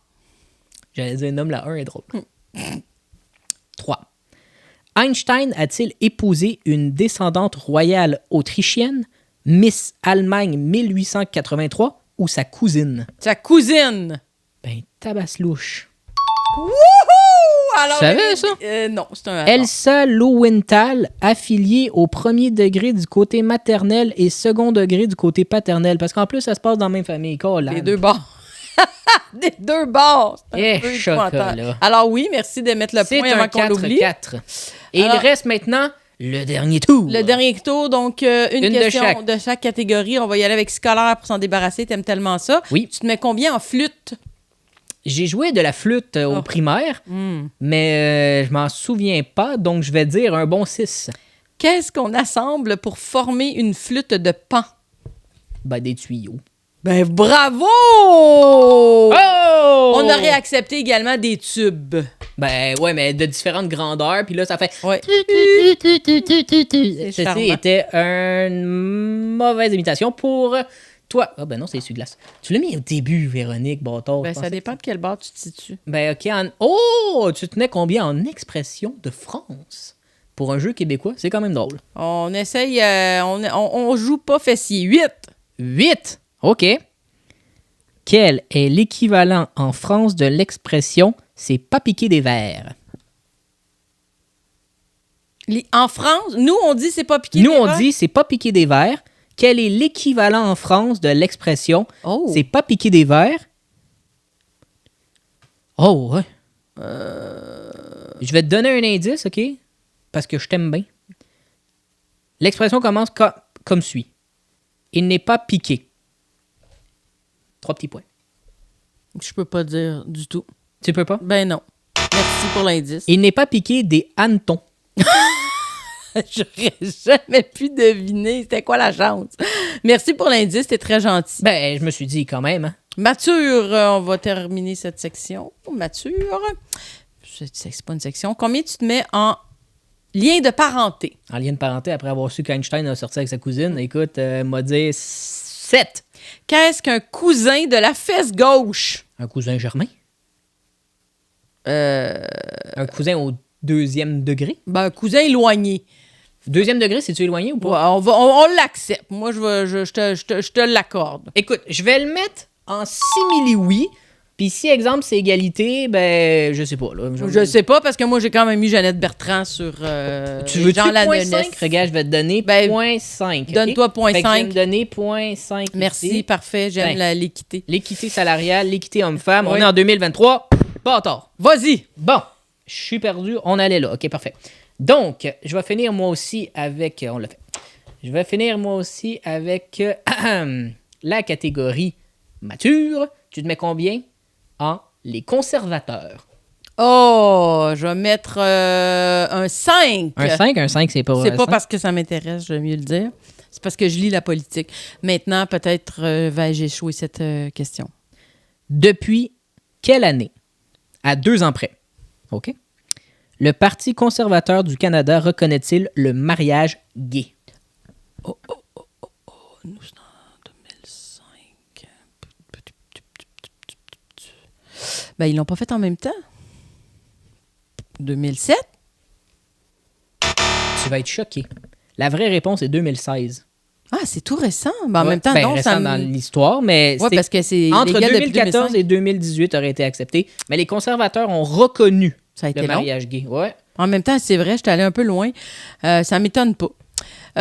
j'allais dire nomme la 1 est drôle. 3. Einstein a-t-il épousé une descendante royale autrichienne, Miss Allemagne 1883 ou sa cousine? Sa cousine. Ben, tabaslouche. Wouhou! Alors, Tu savais ça? Non, c'est un hasard. Elsa Lowenthal, affiliée au premier degré du côté maternel et second degré du côté paternel. Parce qu'en plus, ça se passe dans la même famille. Les deux bords. Des deux bords. C'est un peu chocolat. épouvantable. Alors oui, merci de mettre le C'est point un avant qu'on l'oublie. 4-4. Et Alors, il reste maintenant le dernier tour. Le dernier tour, donc une question de chaque. de chaque catégorie. On va y aller avec scolaire pour s'en débarrasser. T'aimes tellement ça. Oui. Tu te mets combien en flûte? J'ai joué de la flûte au primaire, mais je m'en souviens pas, donc je vais dire un bon 6. Qu'est-ce qu'on assemble pour former une flûte de pan? Ben, des tuyaux. Ben bravo! Oh! On aurait accepté également des tubes. Ben ouais, mais de différentes grandeurs, puis là, ça fait... Ouais. Ceci charmant. était une mauvaise imitation pour toi. Ah ben non, c'est essuie-glace. Tu l'as mis au début, Véronique Bâtard. Ben, je ça pensais dépend de quel bord tu te situes. Ben ok, oh! Tu tenais combien en expression de France? Pour un jeu québécois, c'est quand même drôle. On essaye, on joue pas fessier. 8. 8! OK. Quel est l'équivalent en France de l'expression « c'est pas piquer des verres » ? En France, nous, on dit c'est pas piqué. Nous, des on verres. dit « c'est pas piquer des verres ». Quel est l'équivalent en France de l'expression Oh. « c'est pas piquer des verres » ? Oh, ouais. Je vais te donner un indice, OK? Parce que je t'aime bien. L'expression commence comme suit. Il n'est pas piqué. 3 petits points. Je peux pas dire du tout. Tu peux pas? Ben non. Merci pour l'indice. Il n'est pas piqué des hannetons. J'aurais jamais pu deviner. C'était quoi la chance? Merci pour l'indice. T'es très gentil. Ben, je me suis dit quand même. Hein. Mature, on va terminer cette section. Mature. C'est pas une section. Combien tu te mets en lien de parenté? En lien de parenté, après avoir su qu'Einstein a sorti avec sa cousine, écoute, m'a dit 7. Qu'est-ce qu'un cousin de la fesse gauche? Un cousin germain? Un cousin au 2e degré? Ben, un cousin éloigné. 2e degré, c'est-tu éloigné ou Ouais, pas? on l'accepte. Moi, je te l'accorde. Écoute, je vais le mettre en simili-oui. Puis si, exemple, c'est égalité, ben, je sais pas. Là. Je sais pas, parce que moi, j'ai quand même mis Jeannette Bertrand sur Tu veux-tu Jean point Lanonès. 5? Regarde, je vais te donner Ben, point 5. donne-toi point Fait que je vais 5. me donner point 5 Merci, ici. parfait. J'aime Ben. l'équité. L'équité salariale, l'équité homme-femme. Oui. On est en 2023. Pas tard. Vas-y. Bon, je suis perdu. On allait là. OK, parfait. Donc, je vais finir moi aussi avec... On l'a fait. Je vais finir moi aussi avec la catégorie mature. Tu te mets combien en les conservateurs? Oh, je vais mettre un 5. Un 5, c'est pas... C'est pas cinq? parce que ça m'intéresse, je vais mieux le dire. C'est parce que je lis la politique. Maintenant, peut-être vais-je échouer cette question. Depuis quelle année, à 2 ans près, OK, le Parti conservateur du Canada reconnaît-il le mariage gay? Nous, c'est en 2005. Ben, ils l'ont pas fait en même temps. 2007? Tu vas être choqué. La vraie réponse est 2016. Ah, c'est tout récent. Ben, en Ouais, même temps, non, récent ça dans l'histoire, mais Oui, parce que c'est entre légal depuis 2014 2005. et 2018 aurait été accepté. Mais les conservateurs ont reconnu Ça a été le long. mariage gay. Ouais. En même temps, c'est vrai, j'étais allée un peu loin. Ça m'étonne pas.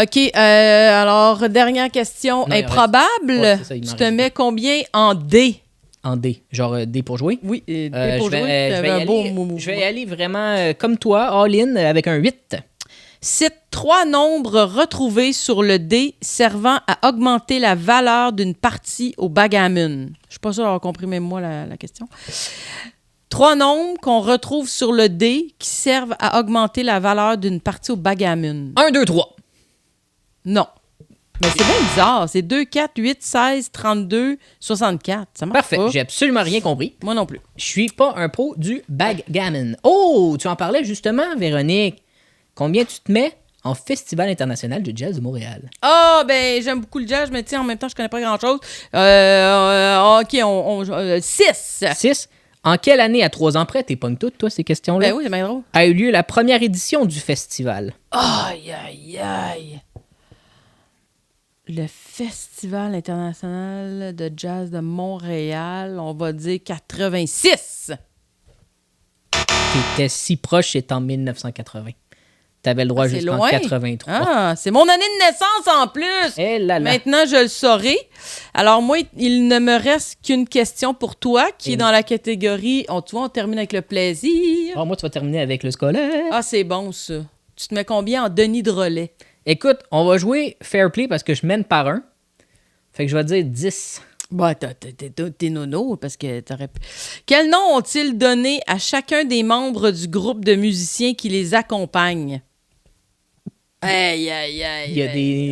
OK, alors, dernière question. Non, il Improbable, Ouais, c'est ça, il m'en tu te reste mets combien en D? En D. Genre D pour jouer. Oui, D je pour vais, jouer, je t'avais vais y un beau aller, mouvement. je vais y aller vraiment comme toi, all-in, avec un 8. Cite 3 nombres retrouvés sur le dé servant à augmenter la valeur d'une partie au backgammon. Je suis pas sûre d'avoir compris même moi la question. 3 nombres qu'on retrouve sur le dé qui servent à augmenter la valeur d'une partie au backgammon. 1, 2, 3. Non. Mais c'est bien bizarre. C'est 2, 4, 8, 16, 32, 64. Ça marche Parfait. pas. J'ai absolument rien compris. Moi non plus. Je suis pas un pro du backgammon. Oh, tu en parlais justement, Véronique. Combien tu te mets en Festival international de jazz de Montréal? Ah, ben, j'aime beaucoup le jazz, mais tu sais, en même temps, je connais pas grand-chose. OK, 6. 6. En quelle année, à 3 ans près, t'es pognes toutes, toi, ces questions-là? Ben oui, c'est bien drôle. A eu lieu la première édition du festival. Aïe, aïe, aïe. Le Festival international de jazz de Montréal, on va dire 86. T'étais si proche, c'est en 1980. T'avais le droit Ah, c'est jusqu'en loin. 83. Ah, c'est mon année de naissance en plus. Eh là là. Maintenant, je le saurai. Alors, moi, il ne me reste qu'une question pour toi, qui est dans la catégorie. Tu vois, on termine avec le plaisir. Ah, moi, tu vas terminer avec le scolaire. Ah, c'est bon, ça. Tu te mets combien en Denis de relais? Écoute, on va jouer fair play parce que je mène par 1. Fait que je vais dire 10. Bah, t'es nono, parce que t'aurais pu. Quel nom ont-ils donné à chacun des membres du groupe de musiciens qui les accompagnent? Aïe, aïe, aïe. Il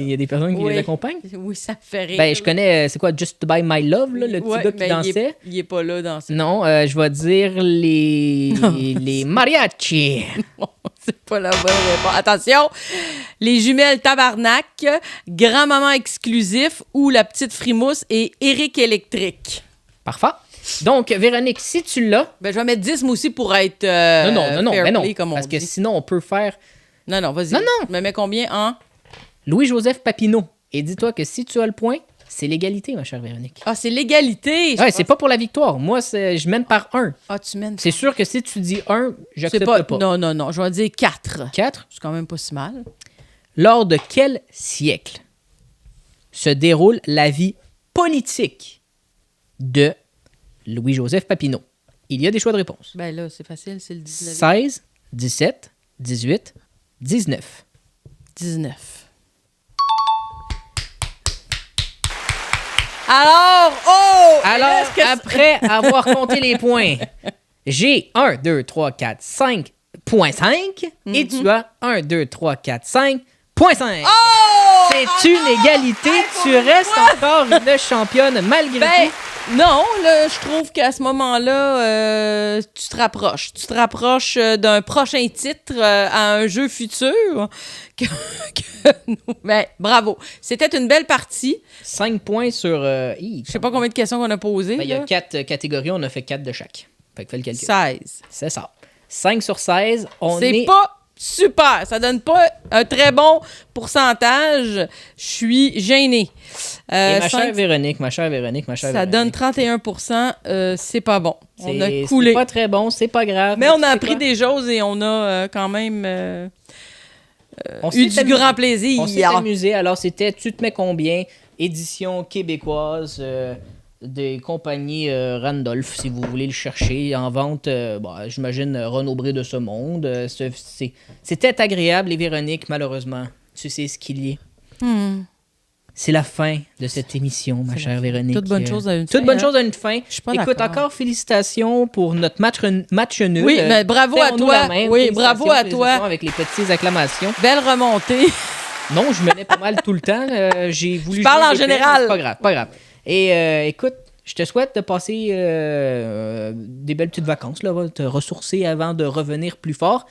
y a des personnes qui Oui. les accompagnent? Oui, ça me fait rire. Ben, je connais, c'est quoi, Just By My Love, là, le petit Ouais, gars qui ben, dansait? Il est pas là dans ça. Non, je vais dire les mariachis. C'est pas la bonne réponse. Attention, les jumelles Tabarnak, Grand-maman exclusif ou la petite frimousse et Eric électrique. Parfait. Donc, Véronique, si tu l'as... Ben, je vais mettre 10 moi aussi pour être non, fair ben non, play, comme on parce que dit. sinon, on peut faire Non, vas-y. Non, non. Je me mets combien en... Louis-Joseph Papineau. Et dis-toi que si tu as le point, c'est l'égalité, ma chère Véronique. Ah, c'est l'égalité. Ouais, c'est pas pour la victoire. Moi, je mène par 1. Ah, tu mènes. C'est sûr que si tu dis 1, j'accepte pas. Non. Je vais dire 4. 4. C'est quand même pas si mal. Lors de quel siècle se déroule la vie politique de Louis-Joseph Papineau? Il y a des choix de réponse. Ben là, c'est facile, c'est le 19. 16, 17, 18, 19. 19. Alors, est-ce que après avoir compté les points, j'ai 1, 2, 3, 4, 5,5 et tu as 1, 2, 3, 4, 5,5. Oh! C'est une égalité. Tu restes encore une championne malgré Ben, tout. non, là, je trouve qu'à ce moment-là, tu te rapproches. Tu te rapproches d'un prochain titre à un jeu futur. Ben, bravo. C'était une belle partie. 5 points sur... Je sais pas combien de questions qu'on a posées. Il y a là. 4 catégories, on a fait 4 de chaque. Fait que fais le calcul. 16. C'est ça. 5 sur 16, on C'est est... pas super. Ça donne pas un très bon pourcentage. Je suis gênée. Et ma chère 5, Véronique, ça donne 31%. C'est pas bon. On a C'est coulé. pas très bon, c'est pas grave. Mais on a C'est appris quoi? des choses et on a quand même On eu s'est du amusé. grand plaisir. On s'est amusé. Alors, c'était Tu te mets combien? Édition québécoise des compagnies Randolph, si vous voulez le chercher. En vente, j'imagine Renaud-Bré de ce monde. C'était agréable, et Véronique, malheureusement, tu sais ce qu'il y est. C'est la fin de cette émission, ma chère Véronique. Toute bonne chose a une fin. Toute bonne chose a une fin. Je suis pas Écoute, d'accord. encore félicitations pour notre match nul. Oui, mais bravo à Serrons-nous toi. la main. Oui, bravo à Félicitations toi. avec les petites acclamations. Belle remontée. Non, je menais pas mal tout le temps. J'ai voulu. Je parle jouer en les plays, général. mais c'est pas grave, pas grave. Et écoute, je te souhaite de passer des belles petites vacances, là, te ressourcer avant de revenir plus fort.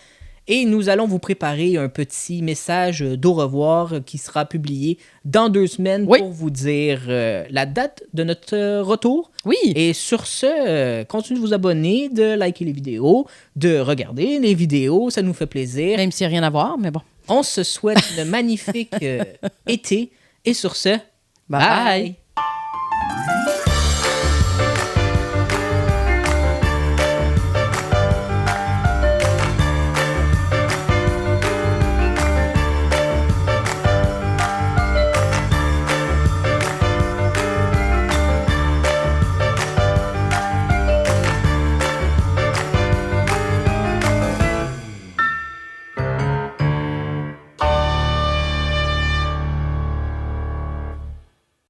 Et nous allons vous préparer un petit message d'au revoir qui sera publié dans 2 semaines Oui. pour vous dire la date de notre retour. Oui. Et sur ce, continuez de vous abonner, de liker les vidéos, de regarder les vidéos, ça nous fait plaisir. Même s'il n'y a rien à voir, mais bon. On se souhaite une magnifique été. Et sur ce, bye!